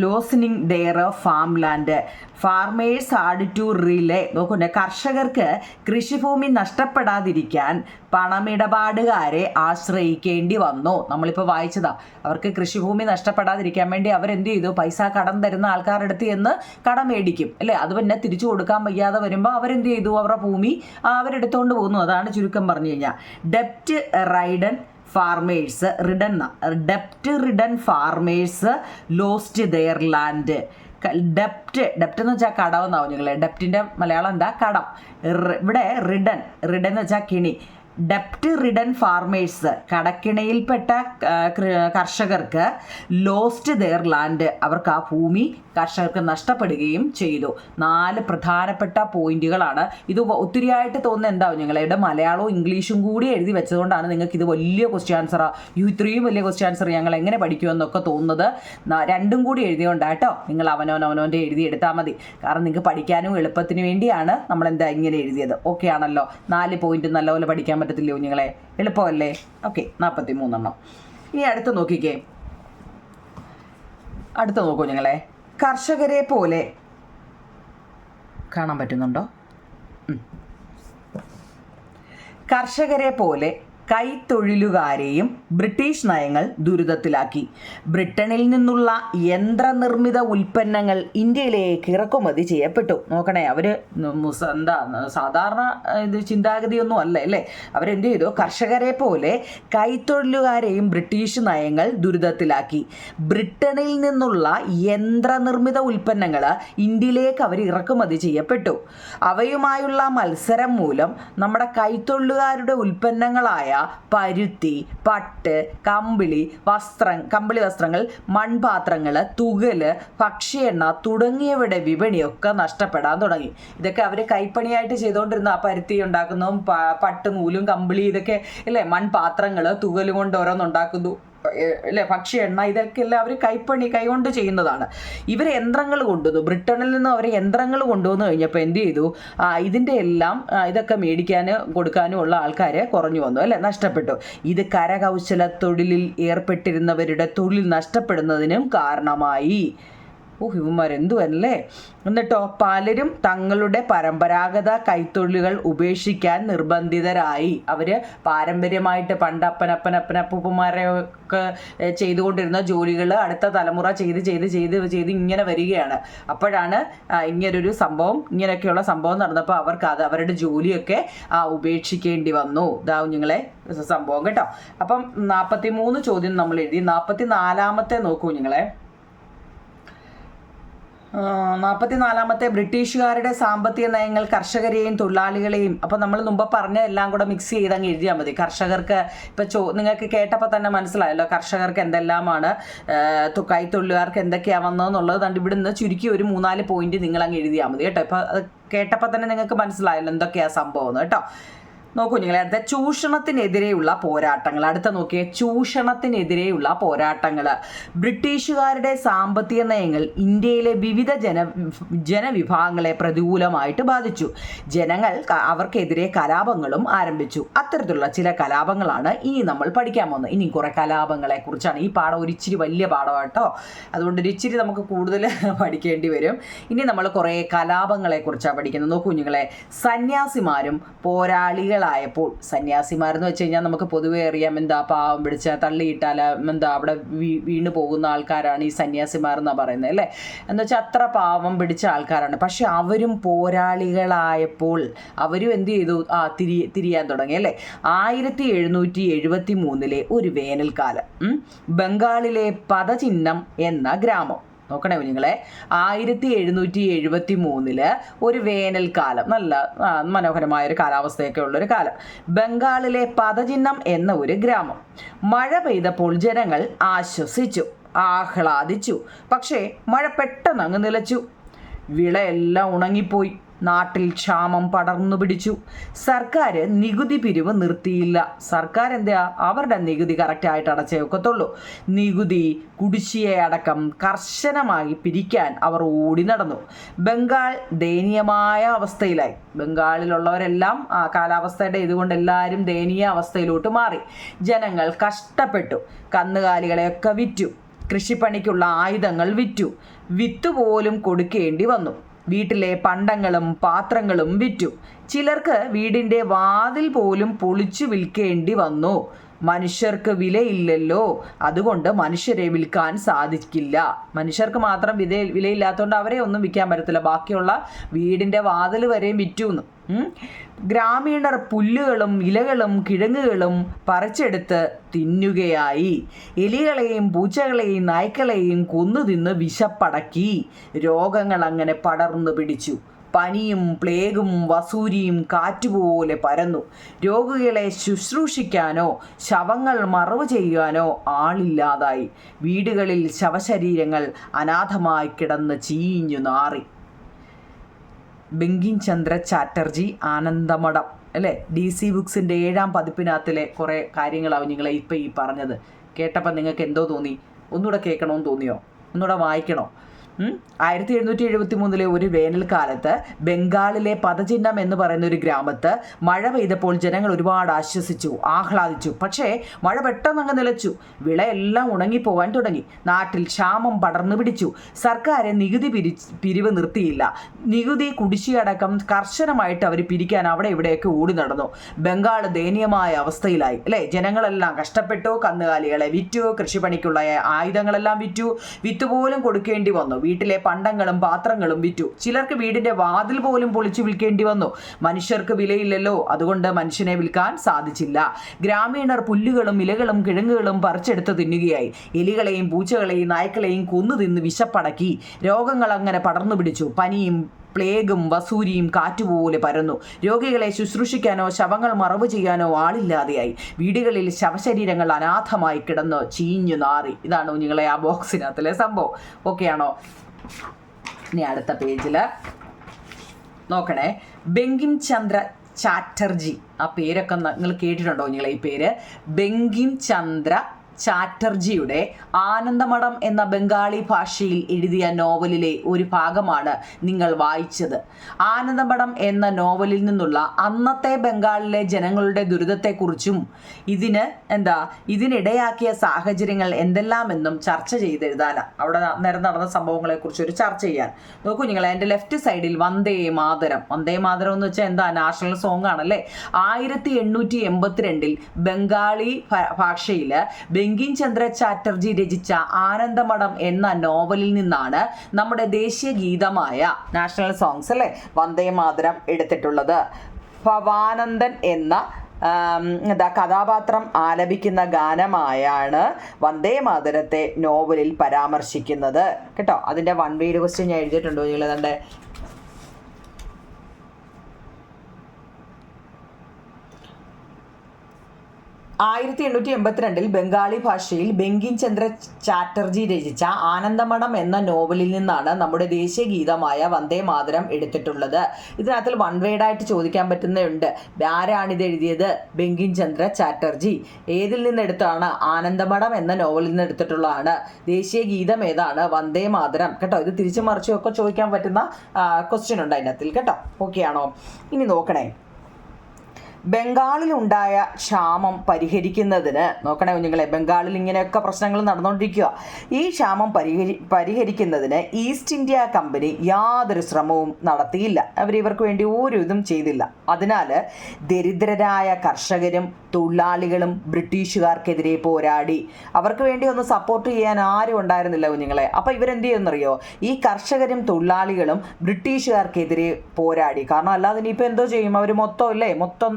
losing their farm land. Farmers had to rely, നോക്കൂ, കർഷകർക്ക് കൃഷിഭൂമി നഷ്ടപ്പെടാതിരിക്കാൻ പണമിടപാടുകാരെ ആശ്രയിക്കേണ്ടി വന്നു. നമ്മളിപ്പോൾ വായിച്ചതാ, അവർക്ക് കൃഷിഭൂമി നഷ്ടപ്പെടാതിരിക്കാൻ വേണ്ടി അവരെന്ത് ചെയ്തു, പൈസ കടം തരുന്ന ആൾക്കാരുടെ അടുത്ത് എന്ന് കടം മേടിക്കും, അല്ലേ? അത് പിന്നെ തിരിച്ചു കൊടുക്കാൻ വയ്യാതെ വരുമ്പോൾ അവരെന്ത് ചെയ്തു, അവരുടെ ഭൂമി അവരെടുത്തുകൊണ്ട് പോകുന്നു. അതാണ് ചുരുക്കം പറഞ്ഞു കഴിഞ്ഞാൽ. ഡെപ്റ്റ് ridden farmers lost their land. ഡെപ്റ്റ് എന്ന് വെച്ചാൽ കടമെന്നാവും നിങ്ങൾ. ഡെപ്റ്റിൻ്റെ മലയാളം എന്താ? കടം. ഇവിടെ റിഡൻ എന്ന് വെച്ചാൽ കിണി. ഡെപ്റ്റ് റിഡൻ ഫാർമേഴ്സ്, കടക്കിണയിൽപ്പെട്ട കർഷകർക്ക് ലോസ്റ്റ് ദെയർ ലാൻഡ്, അവർക്ക് ആ ഭൂമി കർഷകർക്ക് നഷ്ടപ്പെടുകയും ചെയ്തു. 4 പ്രധാനപ്പെട്ട പോയിന്റുകളാണ്. ഇത് ഒത്തിരിയായിട്ട് തോന്നുന്നത് എന്താവും ഞങ്ങളുടെ മലയാളവും ഇംഗ്ലീഷും കൂടി എഴുതി വെച്ചതുകൊണ്ടാണ് നിങ്ങൾക്ക് ഇത് വലിയ ക്വസ്റ്റ്യൻ ആൻസറാണ്. ഇത്രയും വലിയ ക്വസ്റ്റ്യൻ ആൻസർ ഞങ്ങൾ എങ്ങനെ പഠിക്കുമെന്നൊക്കെ തോന്നുന്നത്. 2ഉം കൂടി എഴുതിയോണ്ടാട്ടോ. നിങ്ങൾ അവനവൻ്റെ എഴുതി എടുത്താൽ മതി. കാരണം നിങ്ങൾക്ക് പഠിക്കാനും എളുപ്പത്തിന് വേണ്ടിയാണ് നമ്മളെന്താ ഇങ്ങനെ എഴുതിയത്. ഓക്കെ ആണല്ലോ? 4 പോയിന്റ് നല്ലപോലെ പഠിക്കാൻ പറ്റത്തില്ലയോ നിങ്ങളെ? എളുപ്പമല്ലേ? ഓക്കെ, 43 ഇനി അടുത്ത് നോക്കിക്കേ. അടുത്ത് നോക്കൂ നിങ്ങളെ. കർഷകരെ പോലെ കാണാൻ പറ്റുന്നുണ്ടോ? കർഷകരെ പോലെ കൈത്തൊഴിലുകാരെയും ബ്രിട്ടീഷ് നയങ്ങൾ ദുരിതത്തിലാക്കി. ബ്രിട്ടനിൽ നിന്നുള്ള യന്ത്രനിർമ്മിത ഉൽപ്പന്നങ്ങൾ ഇന്ത്യയിലേക്ക് ഇറക്കുമതി ചെയ്യപ്പെട്ടു. നോക്കണേ, അവർ എന്താ സാധാരണ ഇത് ചിന്താഗതിയൊന്നും അല്ല അല്ലേ. അവരെന്ത് ചെയ്തു? കർഷകരെ പോലെ കൈത്തൊഴിലുകാരെയും ബ്രിട്ടീഷ് നയങ്ങൾ ദുരിതത്തിലാക്കി. ബ്രിട്ടനിൽ നിന്നുള്ള യന്ത്രനിർമ്മിത ഉൽപ്പന്നങ്ങൾ ഇന്ത്യയിലേക്ക് അവർ ഇറക്കുമതി ചെയ്യപ്പെട്ടു. അവയുമായുള്ള മത്സരം മൂലം നമ്മുടെ കൈത്തൊഴിലുകാരുടെ ഉൽപ്പന്നങ്ങളായ പരുത്തി, പട്ട്, കമ്പിളി വസ്ത്രങ്ങൾ, മൺപാത്രങ്ങൾ, തുകല്, ഭക്ഷ്യ തുടങ്ങിയവയുടെ വിപണിയൊക്കെ നഷ്ടപ്പെടാൻ തുടങ്ങി. ഇതൊക്കെ അവർ കൈപ്പണിയായിട്ട് ചെയ്തുകൊണ്ടിരുന്ന പരുത്തി ഉണ്ടാക്കുന്നതും പട്ട് നൂലും കമ്പിളി ഇതൊക്കെ അല്ലേ. മൺപാത്രങ്ങൾ, തുകല് കൊണ്ട് ഓരോന്നുണ്ടാക്കുന്നു അല്ലേ. ഭക്ഷ്യ ഇതൊക്കെ എല്ലാം അവർ കൈകൊണ്ട് ചെയ്യുന്നതാണ്. ഇവർ യന്ത്രങ്ങൾ കൊണ്ടുവന്നു. ബ്രിട്ടനിൽ നിന്ന് അവർ യന്ത്രങ്ങൾ കൊണ്ടുവന്നു കഴിഞ്ഞപ്പോൾ എന്ത് ചെയ്തു? ഇതിൻ്റെ എല്ലാം ഇതൊക്കെ മേടിക്കാനും കൊടുക്കാനും ഉള്ള ആൾക്കാർ കുറഞ്ഞു വന്നു അല്ലേ, നഷ്ടപ്പെട്ടു. ഇത് കരകൗശല തൊഴിലിൽ ഏർപ്പെട്ടിരുന്നവരുടെ തൊഴിൽ നഷ്ടപ്പെടുന്നതിനും കാരണമായി. ഇവന്മാരെന്തുവല്ലേ. എന്നിട്ടോ പലരും തങ്ങളുടെ പരമ്പരാഗത കൈത്തൊഴിലുകൾ ഉപേക്ഷിക്കാൻ നിർബന്ധിതരായി. അവർ പാരമ്പര്യമായിട്ട് പണ്ട് അപ്പനപ്പൂപ്പന്മാരെയൊക്കെ ചെയ്തുകൊണ്ടിരുന്ന ജോലികൾ അടുത്ത തലമുറ ചെയ്ത് ഇങ്ങനെ വരികയാണ്. അപ്പോഴാണ് ഇങ്ങനൊരു സംഭവം, ഇങ്ങനെയൊക്കെയുള്ള സംഭവം നടന്നപ്പോൾ അവർക്ക് അവരുടെ ജോലിയൊക്കെ ഉപേക്ഷിക്കേണ്ടി വന്നു. ഇതാവും നിങ്ങളെ സംഭവം കേട്ടോ. അപ്പം 43 ചോദ്യം നമ്മൾ എഴുതി. 44 നോക്കൂ നിങ്ങളെ. 44 ബ്രിട്ടീഷുകാരുടെ സാമ്പത്തിക നയങ്ങൾ കർഷകരെയും തൊഴിലാളികളെയും, അപ്പം നമ്മൾ മുമ്പ് പറഞ്ഞ എല്ലാം കൂടെ മിക്സ് ചെയ്ത് അങ്ങ് എഴുതിയാൽ മതി. കർഷകർക്ക് ഇപ്പം നിങ്ങൾക്ക് കേട്ടപ്പോൾ തന്നെ മനസ്സിലായല്ലോ കർഷകർക്ക് എന്തെല്ലാമാണ്, കൈത്തൊഴിലുകാർക്ക് എന്തൊക്കെയാണ് വന്നതെന്നുള്ളത്. കണ്ട് ഇവിടുന്ന് ചുരുക്കി ഒരു 3-4 പോയിന്റ് നിങ്ങൾ അങ്ങ് എഴുതിയാൽ മതി കേട്ടോ. ഇപ്പം അത് കേട്ടപ്പോൾ തന്നെ നിങ്ങൾക്ക് മനസ്സിലായല്ലോ എന്തൊക്കെയാണ് സംഭവം കേട്ടോ. നോക്കൂ നിങ്ങൾ. അടുത്ത ചൂഷണത്തിനെതിരെയുള്ള പോരാട്ടങ്ങൾ. അടുത്ത നോക്കിയേ, ചൂഷണത്തിനെതിരെയുള്ള പോരാട്ടങ്ങൾ. ബ്രിട്ടീഷുകാരുടെ സാമ്പത്തിക നയങ്ങൾ ഇന്ത്യയിലെ വിവിധ ജനവിഭാഗങ്ങളെ പ്രതികൂലമായിട്ട് ബാധിച്ചു. ജനങ്ങൾ അവർക്കെതിരെ കലാപങ്ങളും ആരംഭിച്ചു. അത്തരത്തിലുള്ള ചില കലാപങ്ങളാണ് ഇനി നമ്മൾ പഠിക്കാൻ പോകുന്നത്. ഇനി കുറേ കലാപങ്ങളെ കുറിച്ചാണ്. ഈ പാഠം ഒരിച്ചിരി വലിയ പാഠമാട്ടോ, അതുകൊണ്ട് ഒരിച്ചിരി നമുക്ക് കൂടുതൽ പഠിക്കേണ്ടി വരും. ഇനി നമ്മൾ കുറേ കലാപങ്ങളെ കുറിച്ചാണ് പഠിക്കുന്നത്. നോക്കൂ കുഞ്ഞുങ്ങളെ. സന്യാസിമാരും പോരാളികളായപ്പോൾ, സന്യാസിമാരെന്ന് വെച്ച് കഴിഞ്ഞാൽ നമുക്ക് പൊതുവേ അറിയാം എന്താ, പാവം പിടിച്ച തള്ളിയിട്ടാൽ എന്താ അവിടെ വീണ് പോകുന്ന ആൾക്കാരാണ് ഈ സന്യാസിമാർ എന്നാണ് പറയുന്നത് അല്ലേ. എന്ന് വെച്ചാൽ അത്ര പാവം പിടിച്ച ആൾക്കാരാണ്. പക്ഷെ അവരും പോരാളികളായപ്പോൾ അവരും എന്ത് ചെയ്തു? തിരിയാൻ തുടങ്ങി അല്ലേ. 1773 ഒരു വേനൽക്കാലം ബംഗാളിലെ പദചിഹ്നം എന്ന ഗ്രാമം, നോക്കണേ കുഞ്ഞുങ്ങളെ, 1773 ഒരു വേനൽക്കാലം, നല്ല മനോഹരമായൊരു കാലാവസ്ഥയൊക്കെ ഉള്ളൊരു കാലം, ബംഗാളിലെ പദചിഹ്നം എന്ന ഒരു ഗ്രാമം. മഴ പെയ്തപ്പോൾ ജനങ്ങൾ ആശ്വസിച്ചു, ആഹ്ലാദിച്ചു. പക്ഷേ മഴ പെട്ടെന്ന് അങ്ങ് നിലച്ചു. വിളയെല്ലാം ഉണങ്ങിപ്പോയി. നാട്ടിൽ ക്ഷാമം പടർന്നു പിടിച്ചു. സർക്കാർ നികുതി പിരിവ് നിർത്തിയില്ല. സർക്കാർ എന്താ, അവരുടെ നികുതി കറക്റ്റായിട്ട് അടച്ചേ ഒക്കത്തുള്ളൂ. നികുതി കുടിശ്ശികയടക്കം കർശനമായി പിരിക്കാൻ അവർ ഓടി നടന്നു. ബംഗാൾ ദയനീയമായ അവസ്ഥയിലായി. ബംഗാളിലുള്ളവരെല്ലാം ആ കാലാവസ്ഥയുടെ ഇതുകൊണ്ട് എല്ലാവരും ദയനീയ അവസ്ഥയിലോട്ട് മാറി. ജനങ്ങൾ കഷ്ടപ്പെട്ടു. കന്നുകാലികളെയൊക്കെ വിറ്റു. കൃഷിപ്പണിക്കുള്ള ആയുധങ്ങൾ വിറ്റു. വിത്ത് പോലും കൊടുക്കേണ്ടി വന്നു. വീട്ടിലെ പണ്ടങ്ങളും പാത്രങ്ങളും വിറ്റു. ചിലർക്ക് വീടിൻ്റെ വാതിൽ പോലും പൊളിച്ചു വിൽക്കേണ്ടി വന്നു. മനുഷ്യർക്ക് വിലയില്ലല്ലോ, അതുകൊണ്ട് മനുഷ്യരെ വിൽക്കാൻ സാധിക്കില്ല. മനുഷ്യർക്ക് മാത്രം വിലയില്ലാത്തതുകൊണ്ട് അവരെ ഒന്നും വിൽക്കാൻ പറ്റത്തില്ല, ബാക്കിയുള്ള വീടിൻ്റെ വാതിൽ വരെയും വിറ്റുന്നു. ഗ്രാമീണർ പുല്ലുകളും ഇലകളും കിഴങ്ങുകളും പറിച്ചെടുത്ത് തിന്നുകയായി. എലികളെയും പൂച്ചകളെയും നായ്ക്കളെയും കൊന്നു തിന്ന് വിശപ്പടക്കി. രോഗങ്ങൾ അങ്ങനെ പടർന്നു പിടിച്ചു. പനിയും പ്ലേഗും വസൂരിയും കാറ്റുപോലെ പരന്നു. രോഗികളെ ശുശ്രൂഷിക്കാനോ ശവങ്ങൾ മറവ് ചെയ്യാനോ ആളില്ലാതായി. വീടുകളിൽ ശവശരീരങ്ങൾ അനാഥമായി കിടന്ന് ചീഞ്ഞു നാറി. ബങ്കിം ചന്ദ്ര ചാറ്റർജി, ആനന്ദമഠം അല്ലേ? DC ബുക്സിൻ്റെ 7ാം പതിപ്പിനകത്തിലെ കുറേ കാര്യങ്ങളാവും നിങ്ങളെ ഇപ്പം ഈ പറഞ്ഞത്. കേട്ടപ്പോൾ നിങ്ങൾക്ക് എന്തോ തോന്നി? ഒന്നുകൂടെ കേൾക്കണമെന്ന് തോന്നിയോ? ഒന്നുകൂടെ വായിക്കണോ? 1773 ഒരു വേനൽക്കാലത്ത് ബംഗാളിലെ പദചിഹ്നം എന്ന് പറയുന്ന ഒരു ഗ്രാമത്ത് മഴ പെയ്തപ്പോൾ ജനങ്ങൾ ഒരുപാട് ആശ്വസിച്ചു, ആഹ്ലാദിച്ചു. പക്ഷേ മഴ പെട്ടെന്ന് അങ്ങ് നിലച്ചു. വിളയെല്ലാം ഉണങ്ങിപ്പോവാൻ തുടങ്ങി. നാട്ടിൽ ക്ഷാമം പടർന്നു പിടിച്ചു. സർക്കാർ നികുതി പിരിവ് നിർത്തിയില്ല. നികുതി കുടിശ്ശികയടക്കം കർശനമായിട്ട് അവർ പിരിക്കാൻ അവിടെ ഇവിടെയൊക്കെ ഓടി നടന്നു. ബംഗാൾ ദയനീയമായ അവസ്ഥയിലായി അല്ലേ? ജനങ്ങളെല്ലാം കഷ്ടപ്പെട്ടു. കന്നുകാലികളെ വിറ്റു, കൃഷിപ്പണിക്കുള്ള ആയുധങ്ങളെല്ലാം വിറ്റു, വിത്ത് പോലും കൊടുക്കേണ്ടി വന്നു. വീട്ടിലെ പണ്ടങ്ങളും പാത്രങ്ങളും വിറ്റു. ചിലർക്ക് വീടിന്റെ വാതിൽ പോലും പൊളിച്ചു വിൽക്കേണ്ടി വന്നു. മനുഷ്യർക്ക് വിലയില്ലല്ലോ, അതുകൊണ്ട് മനുഷ്യനെ വിൽക്കാൻ സാധിച്ചില്ല. ഗ്രാമീണർ പുല്ലുകളും ഇലകളും കിഴങ്ങുകളും പറിച്ചെടുത്ത് തിന്നുകയായി. എലികളെയും പൂച്ചകളെയും നായ്ക്കളെയും കൊന്നു തിന്ന് വിശപ്പടക്കി. രോഗങ്ങൾ അങ്ങനെ പടർന്നു പിടിച്ചു. പനിയും പ്ലേഗും വസൂരിയും കാറ്റുപോലെ പരന്നു. രോഗികളെ ശുശ്രൂഷിക്കാനോ ശവങ്ങൾ മറവ് ചെയ്യാനോ ആളില്ലാതെയായി. വീടുകളിൽ ശവശരീരങ്ങൾ അനാഥമായി കിടന്ന് ചീഞ്ഞു നാറി. ഇതാണ് കുഞ്ഞുങ്ങളെ ആ ബോക്സിനകത്തിലെ സംഭവം. ഓക്കെ ആണോ? ഇനി അടുത്ത പേജിൽ നോക്കണേ. ബങ്കിം ചന്ദ്ര ചാറ്റർജി, ആ പേരൊക്കെ നിങ്ങൾ കേട്ടിട്ടുണ്ടോ കുഞ്ഞുങ്ങളെ? ഈ പേര് ബങ്കിം ചന്ദ്ര ചാറ്റർജിയുടെ ആനന്ദമഠം എന്ന ബംഗാളി ഭാഷയിൽ എഴുതിയ നോവലിലെ ഒരു ഭാഗമാണ് നിങ്ങൾ വായിച്ചത്. ആനന്ദമഠം എന്ന നോവലിൽ നിന്നുള്ള അന്നത്തെ ബംഗാളിലെ ജനങ്ങളുടെ ദുരിതത്തെക്കുറിച്ചും ഇതിനിടയാക്കിയ സാഹചര്യങ്ങൾ എന്തെല്ലാമെന്നും ചർച്ച ചെയ്തെഴുതാനാണ്. അവിടെ നേരം നടന്ന സംഭവങ്ങളെക്കുറിച്ച് ഒരു ചർച്ച ചെയ്യാൻ. നോക്കൂ നിങ്ങൾ, എൻ്റെ ലെഫ്റ്റ് സൈഡിൽ വന്ദേ മാതരം. വന്ദേ മാതരം എന്ന് വെച്ചാൽ എന്താ? നാഷണൽ സോങ് ആണല്ലേ. 1882 ബംഗാളി ഭാഷയിൽ ബങ്കിം ചന്ദ്ര ചാറ്റർജി രചിച്ച ആനന്ദമഠം എന്ന നോവലിൽ നിന്നാണ് നമ്മുടെ ദേശീയ ഗീതമായ നാഷണൽ സോങ്സ് അല്ലേ വന്ദേ മാതരം എടുത്തിട്ടുള്ളത്. ഭവാനന്ദൻ എന്ന കഥാപാത്രം ആലപിക്കുന്ന ഗാനമായാണ് വന്ദേ മാതരത്തെ നോവലിൽ പരാമർശിക്കുന്നത് കേട്ടോ. അതിൻ്റെ 1 വേഡ് ക്വസ്റ്റ്യൻ ഞാൻ എഴുതിയിട്ടുണ്ടോ നിങ്ങൾ? ഏതാണ്ട് 1882 ബംഗാളി ഭാഷയിൽ ബങ്കിം ചന്ദ്ര ചാറ്റർജി രചിച്ച ആനന്ദമഠം എന്ന നോവലിൽ നിന്നാണ് നമ്മുടെ ദേശീയ ഗീതമായ വന്ദേ മാതരം എടുത്തിട്ടുള്ളത്. ഇതിനകത്തിൽ 1 വേഡായിട്ട് ചോദിക്കാൻ പറ്റുന്നുണ്ട്. ആരാണിത് എഴുതിയത്? ബങ്കിം ചന്ദ്ര ചാറ്റർജി. ഏതിൽ നിന്നെടുത്താണ്? ആനന്ദമഠം എന്ന നോവലിൽ നിന്ന് എടുത്തിട്ടുള്ളതാണ്. ദേശീയ ഗീതം ഏതാണ്? വന്ദേ മാതരം കേട്ടോ. ഇത് തിരിച്ചു മറിച്ചുമൊക്കെ ചോദിക്കാൻ പറ്റുന്ന ക്വസ്റ്റ്യൻ ഉണ്ട് അതിനകത്തിൽ കേട്ടോ. ഓക്കെ ആണോ? ഇനി നോക്കണേ, ബംഗാളിലുണ്ടായ ക്ഷാമം പരിഹരിക്കുന്നതിന് നോക്കണേ കുഞ്ഞുങ്ങളെ, ബംഗാളിൽ ഇങ്ങനെയൊക്കെ പ്രശ്നങ്ങൾ നടന്നുകൊണ്ടിരിക്കുക. ഈ ക്ഷാമം പരിഹരിക്കുന്നതിന് ഈസ്റ്റ് ഇന്ത്യ കമ്പനി യാതൊരു ശ്രമവും നടത്തിയില്ല. ഇവർക്ക് വേണ്ടി ഒരു ഇതും ചെയ്തില്ല. അതിനാൽ ദരിദ്രരായ കർഷകരും തൊഴിലാളികളും ബ്രിട്ടീഷുകാർക്കെതിരെ പോരാടി. അവർക്ക് വേണ്ടി ഒന്ന് സപ്പോർട്ട് ചെയ്യാൻ ആരും ഉണ്ടായിരുന്നില്ല കുഞ്ഞുങ്ങളെ. അപ്പോൾ ഇവരെന്ത് ചെയ്യുമെന്നറിയോ? ഈ കർഷകരും തൊഴിലാളികളും ബ്രിട്ടീഷുകാർക്കെതിരെ പോരാടി. കാരണം അല്ലാതെ ഇനിയിപ്പോൾ എന്തോ ചെയ്യും? അവർ മൊത്തം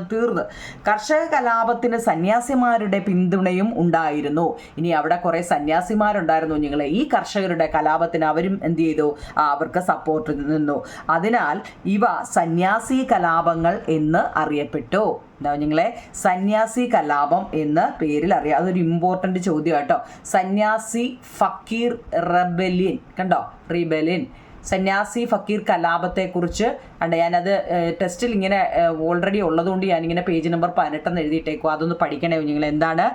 തീർന്ന്. കർഷക കലാപത്തിന് സന്യാസിമാരുടെ പിന്തുണയും ഉണ്ടായിരുന്നു. ഇനി അവിടെ കുറെ സന്യാസിമാരുണ്ടായിരുന്നു കുഞ്ഞുങ്ങളെ. ഈ കർഷകരുടെ കലാപത്തിന് അവരും എന്ത് ചെയ്തു? അവർക്ക് സപ്പോർട്ട് നിന്നു. അതിനാൽ ഇവ സന്യാസി കലാപങ്ങൾ എന്ന് അറിയപ്പെട്ടു. എന്താ കുഞ്ഞുങ്ങളെ? സന്യാസി കലാപം എന്ന പേരിൽ അറിയാം. അതൊരു ഇമ്പോർട്ടൻ്റ് ചോദ്യം കേട്ടോ. സന്യാസി ഫക്കീർ റെബലിയൻ കണ്ടോ? റിബലിയൻ സന്യാസി ഫക്കീർ കലാപത്തെക്കുറിച്ച് ഉണ്ട്. ഞാനത് ടെസ്റ്റിൽ ഇങ്ങനെ ഓൾറെഡി ഉള്ളതുകൊണ്ട് ഞാനിങ്ങനെ പേജ് നമ്പർ 18 എഴുതിയിട്ടേക്കും. അതൊന്ന് പഠിക്കണേ കുഞ്ഞുങ്ങൾ. എന്താണ്?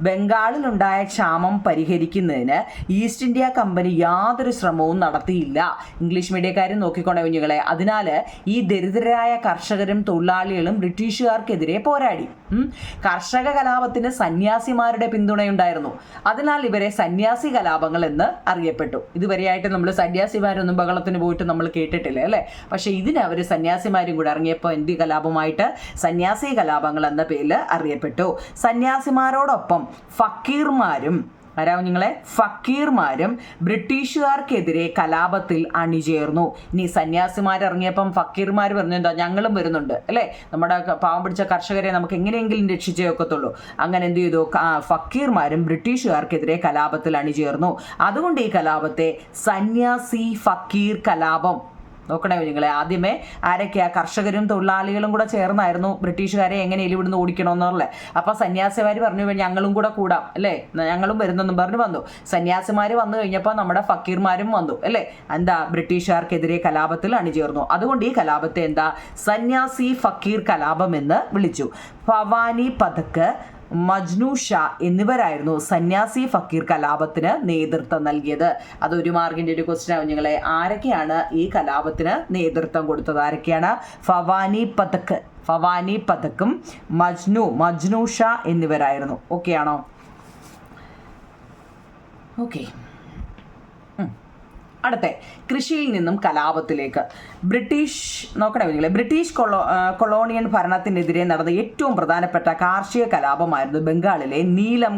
ബംഗാളിലുണ്ടായ ക്ഷാമം പരിഹരിക്കുന്നതിന് ഈസ്റ്റ് ഇന്ത്യ കമ്പനി യാതൊരു ശ്രമവും നടത്തിയില്ല. ഇംഗ്ലീഷ് മീഡിയക്കാരും നോക്കിക്കോണേ കുഞ്ഞുങ്ങളെ. അതിനാൽ ഈ ദരിദ്രരായ കർഷകരും തൊഴിലാളികളും ബ്രിട്ടീഷുകാർക്കെതിരെ പോരാടി. കർഷക കലാപത്തിന് സന്യാസിമാരുടെ പിന്തുണയുണ്ടായിരുന്നു. അതിനാൽ ഇവരെ സന്യാസി കലാപങ്ങൾ എന്ന് അറിയപ്പെട്ടു. ഇതുവരെയായിട്ട് നമ്മൾ സന്യാസിമാരൊന്നും ബഹളത്തിൽ കലാപത്തിന് പോയിട്ട് നമ്മൾ കേട്ടിട്ടില്ല അല്ലേ? പക്ഷേ ഇതിന് അവർ സന്യാസിമാരും കൂടെ ഇറങ്ങിയപ്പോൾ എന്ത് കലാപമായിട്ട് സന്യാസി കലാപങ്ങൾ എന്ന പേരിൽ അറിയപ്പെട്ടു. സന്യാസിമാരോടൊപ്പം ഫക്കീർമാരും ഫക്കീർമാരും ബ്രിട്ടീഷുകാർക്കെതിരെ കലാപത്തിൽ അണിചേർന്നു. ഇനി സന്യാസിമാരിറങ്ങിയപ്പം ഫക്കീർമാർ പറഞ്ഞു എന്താ ഞങ്ങളും വരുന്നുണ്ട് അല്ലേ, നമ്മുടെ പാവം പിടിച്ച കർഷകരെ നമുക്ക് എങ്ങനെയെങ്കിലും രക്ഷിച്ചേ ഒക്കത്തുള്ളൂ. അങ്ങനെ എന്ത് ചെയ്തു? ഫക്കീർമാരും ബ്രിട്ടീഷുകാർക്കെതിരെ കലാപത്തിൽ അണിചേർന്നു. അതുകൊണ്ട് ഈ കലാപത്തെ സന്യാസി ഫക്കീർ കലാപം. നോക്കണേ നിങ്ങളെ, ആദ്യമേ ആരൊക്കെയാ? കർഷകരും തൊഴിലാളികളും കൂടെ ചേർന്നായിരുന്നു ബ്രിട്ടീഷുകാരെ എങ്ങനെയും ഇവിടുന്ന് ഓടിക്കണമെന്നുള്ളത്. അപ്പോൾ സന്യാസിമാർ പറഞ്ഞു ഞങ്ങളും കൂടെ കൂടാം അല്ലേ, ഞങ്ങളും വരുന്നെന്നും പറഞ്ഞു വന്നു. സന്യാസിമാർ വന്നു കഴിഞ്ഞപ്പോൾ നമ്മുടെ ഫക്കീർമാരും വന്നു അല്ലേ, എന്താ ബ്രിട്ടീഷുകാർക്കെതിരെ കലാപത്തിൽ അണിചേർന്നു. അതുകൊണ്ട് ഈ കലാപത്തെ എന്താ സന്യാസി ഫക്കീർ കലാപം എന്ന് വിളിച്ചു. ഭവാനി പതക്ക്, മജ്നു ഷാ എന്നിവരായിരുന്നു സന്യാസി ഫക്കീർ കലാപത്തിന് നേതൃത്വം നൽകിയത്. അത് ഒരു മാർക്കിൻ്റെ ഒരു ക്വസ്റ്റ്യൻ ആവും നിങ്ങളെ. ആരൊക്കെയാണ് ഈ കലാപത്തിന് നേതൃത്വം കൊടുത്തത്? ആരൊക്കെയാണ്? ഭവാനി പതക്കും മജ്നു ഷാ എന്നിവരായിരുന്നു. ഓക്കെ ആണോ? ഓക്കെ. അടുത്ത കൃഷിയിൽ നിന്നും കലാപത്തിലേക്ക്. ബ്രിട്ടീഷ് കൊളോണിയൻ ഭരണത്തിനെതിരെ നടന്ന ഏറ്റവും പ്രധാനപ്പെട്ട കാർഷിക കലാപമായിരുന്നു ബംഗാളിലെ നീലം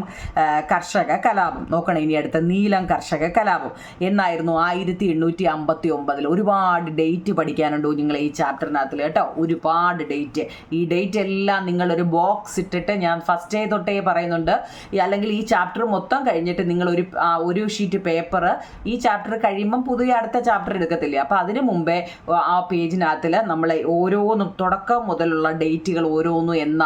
കർഷക കലാപം. നോക്കണം ഇനി അടുത്ത നീലം കർഷക കലാപം എന്നായിരുന്നു 1859. ഒരുപാട് ഡേറ്റ് പഠിക്കാനുണ്ടോ നിങ്ങൾ ഈ ചാപ്റ്ററിനകത്തിൽ കേട്ടോ, ഒരുപാട് ഡേറ്റ്. ഈ ഡേറ്റ് എല്ലാം നിങ്ങളൊരു ബോക്സ് ഇട്ടിട്ട് ഞാൻ ഫസ്റ്റ് തൊട്ടേ പറയുന്നുണ്ട്. അല്ലെങ്കിൽ ഈ ചാപ്റ്റർ മൊത്തം കഴിഞ്ഞിട്ട് നിങ്ങൾ ഒരു ഷീറ്റ് പേപ്പർ ഈ ചാപ്റ്റർ കഴിയുമ്പോൾ പുതിയ അടുത്ത ചാപ്റ്റർ എടുക്കത്തില്ലേ, അപ്പോൾ അതിന് മുമ്പേ ആ പേജിനകത്തിൽ നമ്മൾ ഓരോന്നും തുടക്കം മുതലുള്ള ഡേറ്റുകൾ ഓരോന്നും എന്ന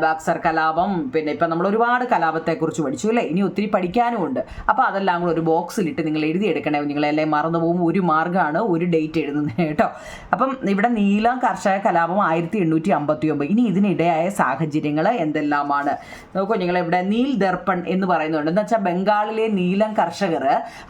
ബക്സർ കലാപം, പിന്നെ ഇപ്പം നമ്മൾ ഒരുപാട് കലാപത്തെക്കുറിച്ച് പഠിച്ചു അല്ലേ, ഇനി ഒത്തിരി പഠിക്കാനും ഉണ്ട്. അപ്പോൾ അതെല്ലാം കൂടെ ഒരു ബോക്സിലിട്ട് നിങ്ങൾ എഴുതിയെടുക്കണേ. നിങ്ങളെല്ലാം മറന്നു പോകുമ്പോൾ ഒരു മാർഗ്ഗമാണ് ഒരു ഡേറ്റ് എഴുതുന്നത് കേട്ടോ. അപ്പം ഇവിടെ നീലം കർഷക കലാപം 1859. ഇനി ഇതിനിടയായ സാഹചര്യങ്ങൾ എന്തെല്ലാമാണ് നോക്കൂ നിങ്ങൾ. ഇവിടെ നീൽ ദർപ്പൺ എന്ന് പറയുന്നുണ്ട്. എന്ന് വെച്ചാൽ ബംഗാളിലെ നീലം കർഷകർ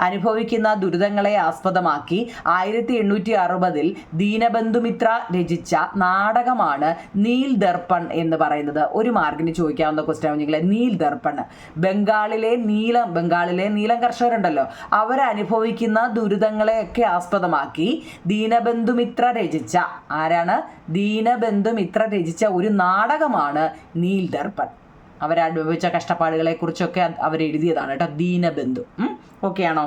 അനുഭവിക്കുന്ന ദുരിതങ്ങളെ ആസ്പദമാക്കി 1860 ദീനബന്ധുമിത്ര രചിച്ച നാടകമാണ് നീൽ ദർപ്പൺ എന്ന് പറയുന്നത്. ഒരു മാർക്കിന് ചോദിക്കാവുന്ന ക്വസ്റ്റ്യൻ നിങ്ങളെ. നീൽ ദർപ്പൺ ബംഗാളിലെ നീലം കർഷകരുണ്ടല്ലോ, അവരനുഭവിക്കുന്ന ദുരിതങ്ങളെയൊക്കെ ആസ്പദമാക്കി ദീനബന്ധുമിത്ര രചിച്ച രചിച്ച ഒരു നാടകമാണ് നീൽ ദർപ്പൺ. അവരനുഭവിച്ച കഷ്ടപ്പാടുകളെ കുറിച്ചൊക്കെ അവരെഴുതിയതാണ് കേട്ടോ, ദീനബന്ധു. ഓക്കെ ആണോ?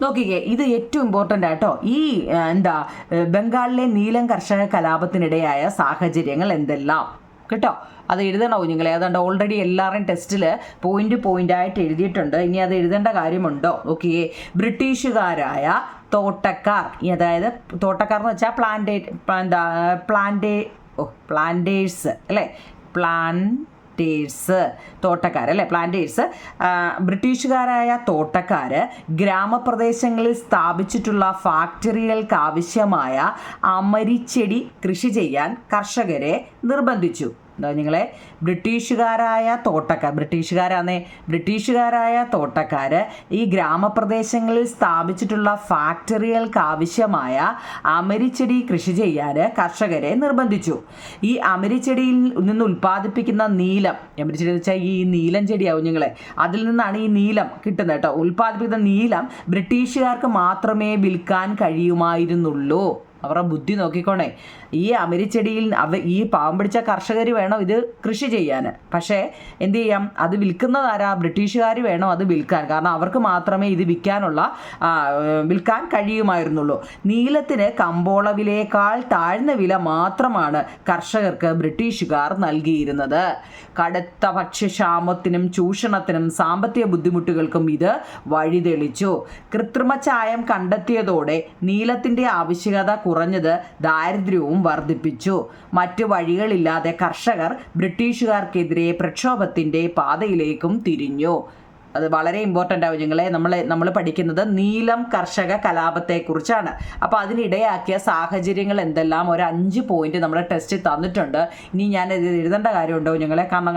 നോക്കിക്കേ, ഇത് ഏറ്റവും ഇമ്പോർട്ടൻ്റ് ആട്ടോ. ഈ ബംഗാളിലെ നീലം കർഷക കലാപത്തിനിടയായ സാഹചര്യങ്ങൾ എന്തെല്ലാം കേട്ടോ, അത് എഴുതണോ നിങ്ങളെ? അതുകൊണ്ട് ഓൾറെഡി എല്ലാവരുടെയും ടെസ്റ്റിൽ പോയിൻ്റായിട്ട് എഴുതിയിട്ടുണ്ട്. ഇനി അത് എഴുതേണ്ട കാര്യമുണ്ടോ? നോക്കിയേ, ബ്രിട്ടീഷുകാരായ തോട്ടക്കാർ, അതായത് തോട്ടക്കാർ എന്ന് വെച്ചാൽ പ്ലാന്റേഴ്സ് അല്ലേ, പ്ലാന്റേഴ്സ് ബ്രിട്ടീഷുകാരായ തോട്ടക്കാർ ഗ്രാമപ്രദേശങ്ങളിൽ സ്ഥാപിച്ചിട്ടുള്ള ഫാക്ടറികൾക്ക് ആവശ്യമായ അമരിച്ചെടി കൃഷി ചെയ്യാൻ കർഷകരെ നിർബന്ധിച്ചു. നിങ്ങളെ ബ്രിട്ടീഷുകാരായ തോട്ടക്കാർ ഈ ഗ്രാമപ്രദേശങ്ങളിൽ സ്ഥാപിച്ചിട്ടുള്ള ഫാക്ടറികൾക്ക് ആവശ്യമായ അമരിച്ചെടി കൃഷി ചെയ്യാൻ കർഷകരെ നിർബന്ധിച്ചു. ഈ അമരിച്ചെടിയിൽ നിന്ന് ഉൽപ്പാദിപ്പിക്കുന്ന നീലം, അമരിച്ചെടി എന്ന് വെച്ചാൽ ഈ നീലം ചെടിയാവും നിങ്ങളെ, അതിൽ നിന്നാണ് ഈ നീലം കിട്ടുന്നത് കേട്ടോ. ഉൽപ്പാദിപ്പിക്കുന്ന നീലം ബ്രിട്ടീഷുകാർക്ക് മാത്രമേ വിൽക്കാൻ കഴിയുമായിരുന്നുള്ളൂ. അവരുടെ ബുദ്ധി നോക്കിക്കോണേ. ഈ അമരിച്ചെടിയിൽ ഈ പാവം പിടിച്ച കർഷകർ വേണം ഇത് കൃഷി ചെയ്യാൻ, പക്ഷേ എന്ത് ചെയ്യാം, അത് വിൽക്കുന്നതാരാ? ബ്രിട്ടീഷുകാർ വേണം അത് വിൽക്കാൻ. കാരണം അവർക്ക് മാത്രമേ ഇത് വിൽക്കാൻ കഴിയുമായിരുന്നുള്ളൂ. നീലത്തിന് കമ്പോള വിലയേക്കാൾ താഴ്ന്ന വില മാത്രമാണ് കർഷകർക്ക് ബ്രിട്ടീഷുകാർ നൽകിയിരുന്നത്. കടുത്ത ഭക്ഷ്യക്ഷാമത്തിനും ചൂഷണത്തിനും സാമ്പത്തിക ബുദ്ധിമുട്ടുകൾക്കും ഇത് വഴിതെളിച്ചു. കൃത്രിമ ചായം കണ്ടെത്തിയതോടെ നീലത്തിൻ്റെ ആവശ്യകത കുറഞ്ഞത് ദാരിദ്ര്യവും വർദ്ധിപ്പിച്ചു. മറ്റു വഴികളില്ലാതെ കർഷകർ ബ്രിട്ടീഷുകാർക്കെതിരെ പ്രക്ഷോഭത്തിൻ്റെ പാതയിലേക്കും തിരിഞ്ഞു. അത് വളരെ ഇമ്പോർട്ടൻ്റ് ആവും നിങ്ങളെ. നമ്മൾ പഠിക്കുന്നത് നീലം കർഷക കലാപത്തെക്കുറിച്ചാണ്. അപ്പോൾ അതിനിടയാക്കിയ സാഹചര്യങ്ങൾ എന്തെല്ലാം ഒരു 5 പോയിന്റ് നമ്മുടെ ടെസ്റ്റിൽ തന്നിട്ടുണ്ട്. ഇനി ഞാൻ എഴുതേണ്ട കാര്യമുണ്ടോ നിങ്ങളെ? കാരണം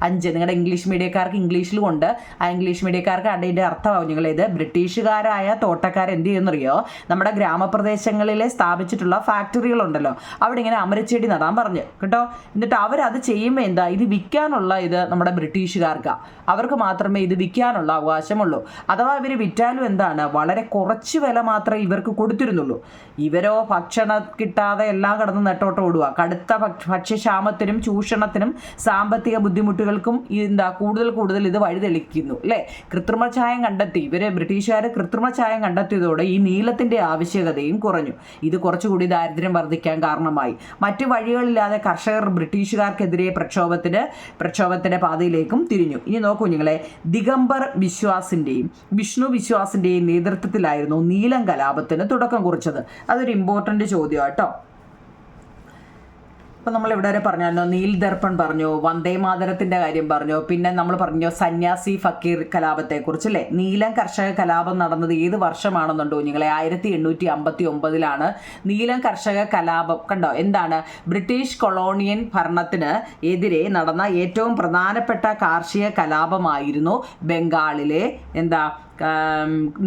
5 നിങ്ങളുടെ ഇംഗ്ലീഷ് മീഡിയക്കാർക്ക് ഇംഗ്ലീഷിലും ഉണ്ട്, ആ ഇംഗ്ലീഷ് മീഡിയക്കാർക്ക് അതിൻ്റെ അർത്ഥമാവും നിങ്ങളെ. ഇത് ബ്രിട്ടീഷുകാരായ തോട്ടക്കാർ എന്ത് ചെയ്യുന്നറിയോ, നമ്മുടെ ഗ്രാമപ്രദേശങ്ങളിലെ സ്ഥാപിച്ചിട്ടുള്ള ഫാക്ടറികളുണ്ടല്ലോ, അവിടെ ഇങ്ങനെ അമരച്ചെടി നടാൻ പറഞ്ഞു കേട്ടോ. എന്നിട്ട് അവരത് ചെയ്യുമ്പോൾ എന്താ, ഇത് വിൽക്കാനുള്ള ഇത് നമ്മുടെ ബ്രിട്ടീഷുകാർക്കാണ്, അവർക്ക് മാത്രമേ ഇത് വിൽക്കാൻ വിൽക്കാനുള്ള അവകാശമുള്ളൂ. അഥവാ ഇവർ വിറ്റാലും എന്താണ്, വളരെ കുറച്ച് വില മാത്രമേ ഇവർക്ക് കൊടുത്തിരുന്നുള്ളൂ. ഇവരോ ഭക്ഷണം കിട്ടാതെ എല്ലാം കടന്ന് നെട്ടോട്ട് ഓടുക. കടുത്ത ഭക്ഷ്യക്ഷാമത്തിനും ചൂഷണത്തിനും സാമ്പത്തിക ബുദ്ധിമുട്ടുകൾക്കും കൂടുതൽ ഇത് വഴിതെളിക്കുന്നു അല്ലേ. കൃത്രിമ ചായം കണ്ടെത്തി ബ്രിട്ടീഷുകാർ കൃത്രിമ ചായം കണ്ടെത്തിയതോടെ ഈ നീലത്തിൻ്റെ ആവശ്യകതയും കുറഞ്ഞു. ഇത് കുറച്ചുകൂടി ദാരിദ്ര്യം വർദ്ധിക്കാൻ കാരണമായി. മറ്റ് വഴികളില്ലാതെ കർഷകർ ബ്രിട്ടീഷുകാർക്കെതിരെ പ്രക്ഷോഭത്തിന്റെ പാതയിലേക്കും തിരിഞ്ഞു. ഇനി നോക്കൂ നിങ്ങളെ, ദിഗംബർ ബിശ്വാസിന്റെയും വിഷ്ണു ബിശ്വാസിന്റെയും നേതൃത്വത്തിലായിരുന്നു നീലം കലാപത്തിന് തുടക്കം കുറിച്ചത്. അതൊരു ഇമ്പോർട്ടൻ്റ് ചോദ്യം കേട്ടോ. അപ്പം നമ്മൾ ഇവിടെ വരെ പറഞ്ഞാലോ, നീൽ ദർപ്പൺ പറഞ്ഞു, വന്ദേ മാതരത്തിൻ്റെ കാര്യം പറഞ്ഞു, പിന്നെ നമ്മൾ പറഞ്ഞു സന്യാസി ഫക്കീർ കലാപത്തെക്കുറിച്ച് അല്ലേ. നീലം കർഷക കലാപം നടന്നത് ഏത് വർഷമാണെന്നുണ്ടോ നിങ്ങളെ? 1859 നീലം കർഷക കലാപം. കണ്ടോ, എന്താണ്, ബ്രിട്ടീഷ് കൊളോണിയൻ ഭരണത്തിന് എതിരെ നടന്ന ഏറ്റവും പ്രധാനപ്പെട്ട കാർഷിക കലാപമായിരുന്നു ബംഗാളിലെ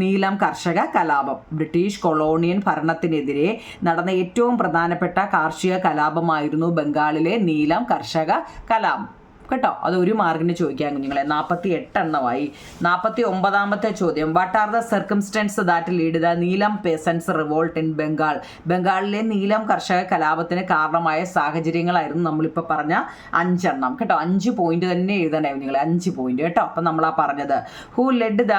നീലം കർഷക കലാപം. ബ്രിട്ടീഷ് കൊളോണിയൻ ഭരണത്തിനെതിരെ നടന്ന ഏറ്റവും പ്രധാനപ്പെട്ട കാർഷിക കലാപമായിരുന്നു ബംഗാളിലെ നീലം കർഷക കലാപം കേട്ടോ. അത് ഒരു മാർക്കിന് ചോദിക്കാൻ കുഞ്ഞുങ്ങളെ. 48 എണ്ണമായി. 49ാമത്തെ ചോദ്യം, what are the circumstances that lead the neelam peasants revolt in Bengal? ബംഗാളിലെ നീലം കർഷക കലാപത്തിന് കാരണമായ സാഹചര്യങ്ങളായിരുന്നു നമ്മളിപ്പോൾ പറഞ്ഞ 5 എണ്ണം കേട്ടോ. 5 പോയിന്റ് തന്നെ എഴുതണേ കുഞ്ഞുങ്ങളെ, 5 പോയിന്റ് കേട്ടോ. അപ്പം നമ്മളാ പറഞ്ഞത് who led the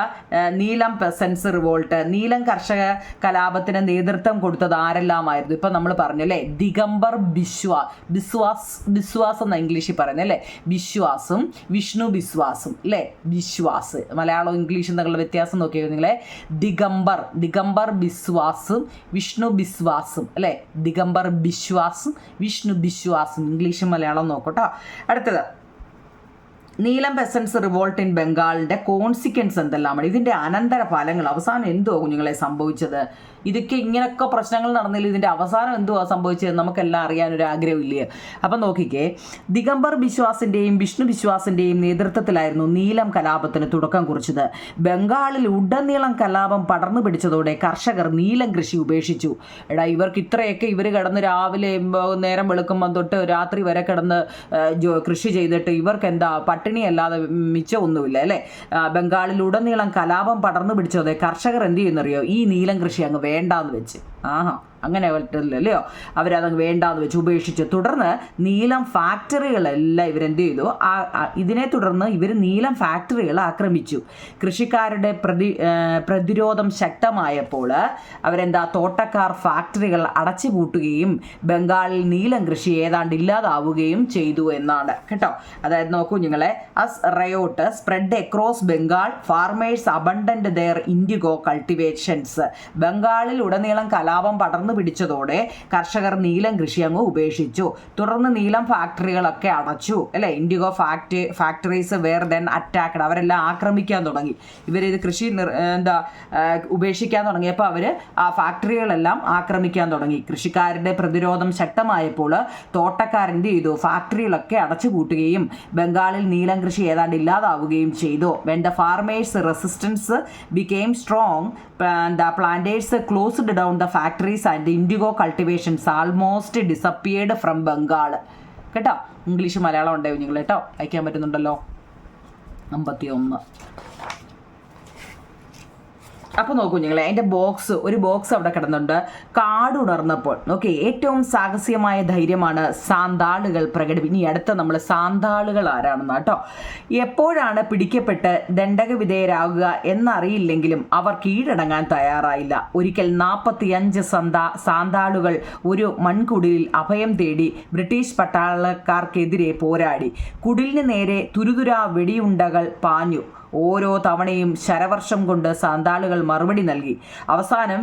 neelam peasants revolt, നീലം കർഷക കലാപത്തിന് നേതൃത്വം കൊടുത്തത് ആരെല്ലാമായിരുന്നു? ഇപ്പം നമ്മൾ പറഞ്ഞു അല്ലേ, ദിഗംബർ ബിശ്വാസ് എന്ന ഇംഗ്ലീഷിൽ പറയുന്നത് അല്ലേ. വിശ്വാസും വിഷ്ണു ബിശ്വാസും അല്ലേ. വിശ്വാസ് മലയാളം ഇംഗ്ലീഷും തമ്മിലുള്ള വ്യത്യാസം നോക്കിയോ നിങ്ങളെ. ദിഗംബർ ബിശ്വാസും വിഷ്ണു ബിശ്വാസും അല്ലേ. ദിഗംബർ ബിശ്വാസും വിഷ്ണു ബിശ്വാസും ഇംഗ്ലീഷും മലയാളം നോക്കട്ടോ. അടുത്തത്, നീലം പെസൻസ് റിവോൾട്ട് ഇൻ ബംഗാളിൻ്റെ കോൺസിക്വൻസ് എന്തെല്ലാമാണ്? ഇതിൻ്റെ അനന്തര ഫലങ്ങൾ അവസാനം എന്തുവാ കുഞ്ഞുങ്ങളെ സംഭവിച്ചത്? ഇതൊക്കെ ഇങ്ങനെയൊക്കെ പ്രശ്നങ്ങൾ നടന്നില്ല, ഇതിൻ്റെ അവസാനം എന്തുവാ സംഭവിച്ചത് നമുക്കെല്ലാം അറിയാനൊരു ആഗ്രഹമില്ലേ? അപ്പം നോക്കിക്കേ, ദിഗംബർ ബിശ്വാസിൻ്റെയും വിഷ്ണു ബിശ്വാസിൻ്റെയും നേതൃത്വത്തിലായിരുന്നു നീലം കലാപത്തിന് തുടക്കം കുറിച്ചത്. ബംഗാളിൽ ഉടനീളം കലാപം പടർന്നു പിടിച്ചതോടെ കർഷകർ നീലം കൃഷി ഉപേക്ഷിച്ചു. ഇവർക്ക് ഇത്രയൊക്കെ ഇവർ കിടന്ന് രാവിലെ നേരം വെളുക്കുമ്പോൾ തൊട്ട് രാത്രി വരെ കിടന്ന് കൃഷി ചെയ്തിട്ട് ഇവർക്ക് എന്താ പട്ടിണിയല്ലാതെ മിച്ചമൊന്നുമില്ല അല്ലേ. ബംഗാളിൽ ഉടനീളം കലാപം പടർന്നു പിടിച്ചതോടെ കർഷകർ എന്ത് ചെയ്യുന്നറിയോ? ഈ നീലം കൃഷി അങ്ങ് വേണ്ടാന്ന് വെച്ച്. അങ്ങനെ പറ്റില്ലല്ലോ, അവരതങ്ങ് വേണ്ടാന്ന് വെച്ച് ഉപേക്ഷിച്ച്. തുടർന്ന് നീലം ഫാക്ടറികളെല്ലാം ഇവരെന്ത് ചെയ്തു? ഇതിനെ തുടർന്ന് ഇവർ നീലം ഫാക്ടറികൾ ആക്രമിച്ചു. കൃഷിക്കാരുടെ പ്രതിരോധം ശക്തമായപ്പോൾ തോട്ടക്കാർ ഫാക്ടറികൾ അടച്ചുപൂട്ടുകയും ബംഗാളിൽ നീലം കൃഷി ഏതാണ്ട് ഇല്ലാതാവുകയും ചെയ്തു എന്നാണ് കേട്ടോ. അതായത് നോക്കൂ നിങ്ങളെ, as riot spread across Bengal farmers abundant their indigo cultivations. ബംഗാളിൽ ഉടനീളം കലാപം പടർന്നു പിടിച്ചതോടെ കർഷകർ നീലം കൃഷി അങ്ങ് ഉപേക്ഷിച്ചു. തുടർന്ന് നീലം ഫാക്ടറികളൊക്കെ അടച്ചു അല്ലെ. Indigo factories were then attacked. അവരെല്ലാം ആക്രമിക്കാൻ തുടങ്ങി. ഇവരിത് കൃഷി ഉപേക്ഷിക്കാൻ തുടങ്ങിയപ്പോൾ അവർ ആ ഫാക്ടറികളെല്ലാം ആക്രമിക്കാൻ തുടങ്ങി. കൃഷിക്കാരുടെ പ്രതിരോധം ശക്തമായപ്പോൾ തോട്ടക്കാരൻ്റെ ഫാക്ടറികളൊക്കെ അടച്ചു പൂട്ടുകയും ബംഗാളിൽ നീലം കൃഷി ഏതാണ്ട് ഇല്ലാതാവുകയും ചെയ്തു. When the farmers resistance became strong, the planters closed down the factories and indigo cultivations almost disappeared from Bengal. കേട്ടോ, ഇംഗ്ലീഷ് മലയാളം ഉണ്ടാവും നിങ്ങൾ കേട്ടോ, അയക്കാൻ പറ്റുന്നുണ്ടല്ലോ. 51. അപ്പോൾ നോക്കൂ നിങ്ങളെ, അതിൻ്റെ ഒരു ബോക്സ് അവിടെ കിടന്നുണ്ട്. കാടുണർന്നപ്പോൾ ഓക്കെ, ഏറ്റവും സാഹസികമായ ധൈര്യമാണ് സാന്താളുകൾ പ്രകടിപ്പിക്കും. ഇനി അടുത്ത നമ്മൾ സാന്താളുകൾ ആരാണെന്ന് കേട്ടോ. എപ്പോഴാണ് പിടിക്കപ്പെട്ട് ദണ്ഡകവിധേയരാകുക എന്നറിയില്ലെങ്കിലും അവർ കീഴടങ്ങാൻ തയ്യാറായില്ല. ഒരിക്കൽ 45 സാന്താളുകൾ ഒരു മൺകുടിലിൽ അഭയം തേടി ബ്രിട്ടീഷ് പട്ടാളക്കാർക്കെതിരെ പോരാടി. കുടിലിന് നേരെ തുരുതുരാ വെടിയുണ്ടകൾ പാഞ്ഞു. ഓരോ തവണയും ശരവർഷം കൊണ്ട് സാന്താളുകൾ മറുപടി നൽകി. അവസാനം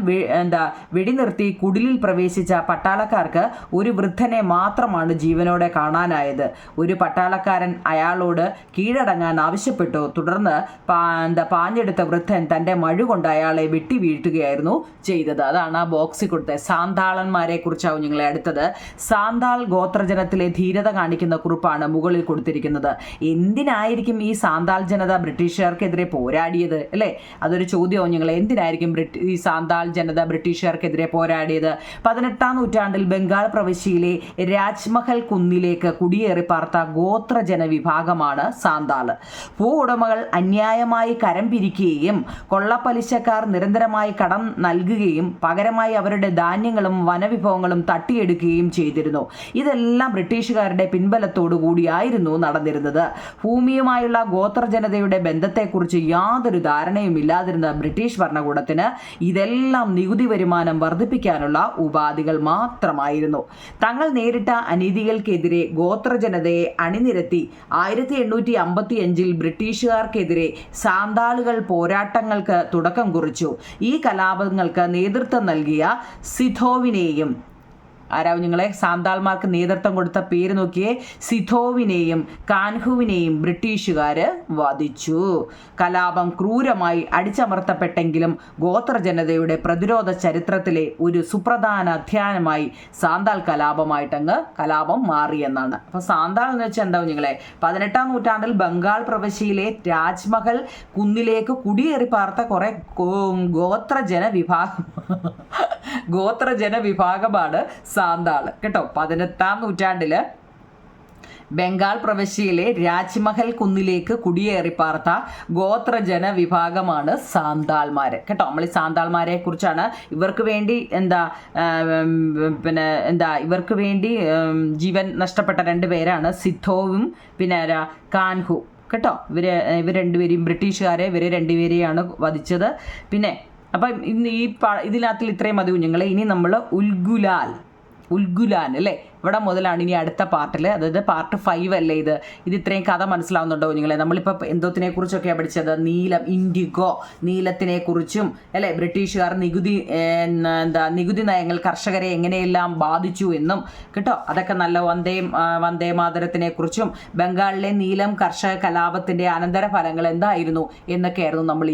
വെടിനിർത്തി കുടിലിൽ പ്രവേശിച്ച പട്ടാളക്കാർക്ക് ഒരു വൃദ്ധനെ മാത്രമാണ് ജീവനോടെ കാണാനായത്. ഒരു പട്ടാളക്കാരൻ അയാളോട് കീഴടങ്ങാൻ ആവശ്യപ്പെട്ടു. തുടർന്ന് പാഞ്ഞെടുത്ത വൃദ്ധൻ തൻ്റെ മഴു കൊണ്ട് അയാളെ വെട്ടി വീഴ്ത്തുകയായിരുന്നു ചെയ്തത്. അതാണ് ആ ബോക്സിൽ കൊടുത്തത്. സാന്താളന്മാരെ കുറിച്ചാവും ഞങ്ങളെ അടുത്തത്. സാന്താൾ ഗോത്രജനത്തിലെ ധീരത കാണിക്കുന്ന കുറിപ്പാണ് മുകളിൽ കൊടുത്തിരിക്കുന്നത്. എന്തിനായിരിക്കും ഈ സാന്താൾ ജനത ബ്രിട്ടീഷ് ബ്രിട്ടീഷുകാർക്കെതിരെ പോരാടിയത് അല്ലേ? അതൊരു ചോദ്യവും ഞങ്ങൾ എന്തിനായിരിക്കും ഈ സാന്താൾ ജനത ബ്രിട്ടീഷുകാർക്കെതിരെ പോരാടിയത്? 18-ാം നൂറ്റാണ്ടിൽ ബംഗാൾ പ്രവിശ്യയിലെ രാജ്മഹൽ കുന്നിലേക്ക് കുടിയേറി പാർത്ത ഗോത്ര ജനവിഭാഗമാണ് സാന്താള്. ഭൂ ഉടമകൾ അന്യായമായി കരം പിരിക്കുകയും കൊള്ളപ്പലിശക്കാർ നിരന്തരമായി കടം നൽകുകയും പകരമായി അവരുടെ ധാന്യങ്ങളും വനവിഭവങ്ങളും തട്ടിയെടുക്കുകയും ചെയ്തിരുന്നു. ഇതെല്ലാം ബ്രിട്ടീഷുകാരുടെ പിൻബലത്തോടു കൂടിയായിരുന്നു നടന്നിരുന്നത്. ഭൂമിയുമായുള്ള ഗോത്ര ജനതയുടെ ബന്ധത്തെക്കുറിച്ച് യാതൊരു ധാരണയും ഇല്ലാതിരുന്ന ബ്രിട്ടീഷ് ഭരണകൂടത്തിന് ഇതെല്ലാം നികുതി വരുമാനം വർദ്ധിപ്പിക്കാനുള്ള ഉപാധികൾ മാത്രമായിരുന്നു. തങ്ങൾ നേരിട്ട അനീതികൾക്കെതിരെ ഗോത്ര ജനതയെ അണിനിരത്തി 1855 ബ്രിട്ടീഷുകാർക്കെതിരെ സാന്താളുകൾ പോരാട്ടങ്ങൾക്ക് തുടക്കം കുറിച്ചു. ഈ കലാപങ്ങൾക്ക് നേതൃത്വം നൽകിയ സിധോവിനെയും, ആരാവും നിങ്ങളെ സാന്താൾമാർക്ക് നേതൃത്വം കൊടുത്ത പേര് നോക്കിയേ, സിധോവിനെയും കാൻഹുവിനെയും ബ്രിട്ടീഷുകാർ വധിച്ചു. കലാപം ക്രൂരമായി അടിച്ചമർത്തപ്പെട്ടെങ്കിലും ഗോത്ര ജനതയുടെ പ്രതിരോധ ചരിത്രത്തിലെ ഒരു സുപ്രധാന അധ്യായമായി സാന്താൾ കലാപമായിട്ടങ്ങ് കലാപം മാറിയെന്നാണ്. അപ്പോൾ സാന്താൾ എന്ന് വെച്ചാൽ എന്താവും നിങ്ങളെ, 18-ാം നൂറ്റാണ്ടിൽ ബംഗാൾ പ്രവിശ്യയിലെ രാജ്മഹൽ കുന്നിലേക്ക് കുടിയേറി പാർത്ത കുറെ ഗോത്ര ജനവിഭാഗമാണ് സാന്താള് കേട്ടോ. 18-ാം നൂറ്റാണ്ടിൽ ബംഗാൾ പ്രവിശ്യയിലെ രാജ്മഹൽ കുന്നിലേക്ക് കുടിയേറി പാർത്ത ഗോത്ര ജനവിഭാഗമാണ് സാന്താൾമാർ കേട്ടോ. നമ്മൾ ഈ സാന്താൾമാരെ കുറിച്ചാണ്. ഇവർക്ക് വേണ്ടി ഇവർക്ക് വേണ്ടി ജീവൻ നഷ്ടപ്പെട്ട 2 പേരാണ് സിദ്ധോവും പിന്നെ കാൻഹു കേട്ടോ. ഇവർ രണ്ടുപേരെയും ബ്രിട്ടീഷുകാരെ ഇവർ രണ്ടുപേരെയാണ് വധിച്ചത്. പിന്നെ അപ്പം ഇന്ന് ഇതിനകത്തിൽ ഇത്രയും മതി കുഞ്ഞുങ്ങളെ. ഇനി നമ്മൾ ഉൽഗുലാൻ അല്ലേ, ഇവിടെ മുതലാണ് ഇനി അടുത്ത പാർട്ടിൽ, അതായത് പാർട്ട് 5 അല്ലേ ഇത് ഇത്രയും കഥ മനസ്സിലാവുന്നുണ്ടോ കുഞ്ഞുങ്ങളെ? നമ്മളിപ്പോൾ എന്തോത്തിനെ കുറിച്ചൊക്കെയാണ് പഠിച്ചത്? നീലം, ഇൻഡിഗോ, നീലത്തിനെ കുറിച്ചും അല്ലേ, ബ്രിട്ടീഷുകാർ നികുതി നയങ്ങൾ കർഷകരെ എങ്ങനെയെല്ലാം ബാധിച്ചു എന്നും കേട്ടോ. അതൊക്കെ നല്ല വന്ദേ മാതരത്തിനെ കുറിച്ചും ബംഗാളിലെ നീലം കർഷക കലാപത്തിൻ്റെ അനന്തര ഫലങ്ങൾ എന്തായിരുന്നു എന്നൊക്കെയായിരുന്നു നമ്മൾ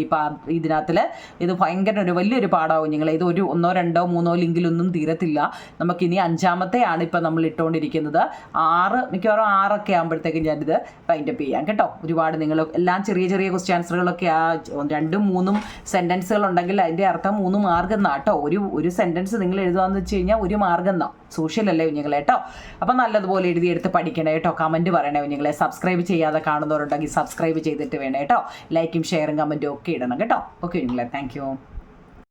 ഇതിനകത്തിൽ. ഇത് ഭയങ്കര വലിയൊരു പാഠമാവും കുഞ്ഞുങ്ങളെ. ഇത് 1, 2, 3 ലിങ്കിലൊന്നും തീരത്തില്ല. നമുക്കിനി 5-ാമത്തെയാണ് ഇപ്പം നമ്മൾ ഇട്ടുകൊണ്ടിരിക്കുന്നത്. 6 മിക്കവാറും 6 ഒക്കെ ആകുമ്പോഴത്തേക്കും ഞാനിത് വൈൻഡപ്പ് ചെയ്യാം കേട്ടോ. ഒരുപാട് നിങ്ങൾ എല്ലാം ചെറിയ ക്വസ്റ്റ്യൻ ആൻസറുകളൊക്കെ 2, 3 സെൻറ്റൻസുകൾ ഉണ്ടെങ്കിൽ അതിൻ്റെ അർത്ഥം 3 മാർഗം എന്നാ കേട്ടോ. ഒരു സെൻറ്റൻസ് നിങ്ങൾ എഴുതുകയെന്ന് വെച്ച് കഴിഞ്ഞാൽ 1 മാർഗം എന്നാ. സോഷ്യലല്ലേ കുഞ്ഞുങ്ങളെ കേട്ടോ. അപ്പം നല്ലതുപോലെ എഴുതിയെടുത്ത് പഠിക്കണേ കേട്ടോ. കമൻറ്റ് പറയണേ കുഞ്ഞുങ്ങളെ. സബ്സ്ക്രൈബ് ചെയ്യാതെ കാണുന്നവരുണ്ടെങ്കിൽ സബ്സ്ക്രൈബ് ചെയ്തിട്ട് വേണേ കേട്ടോ. ലൈക്കും ഷെയറും കമൻറ്റും ഒക്കെ ഇടണം കേട്ടോ. ഓക്കെ കുഞ്ഞുങ്ങളെ, താങ്ക് യു.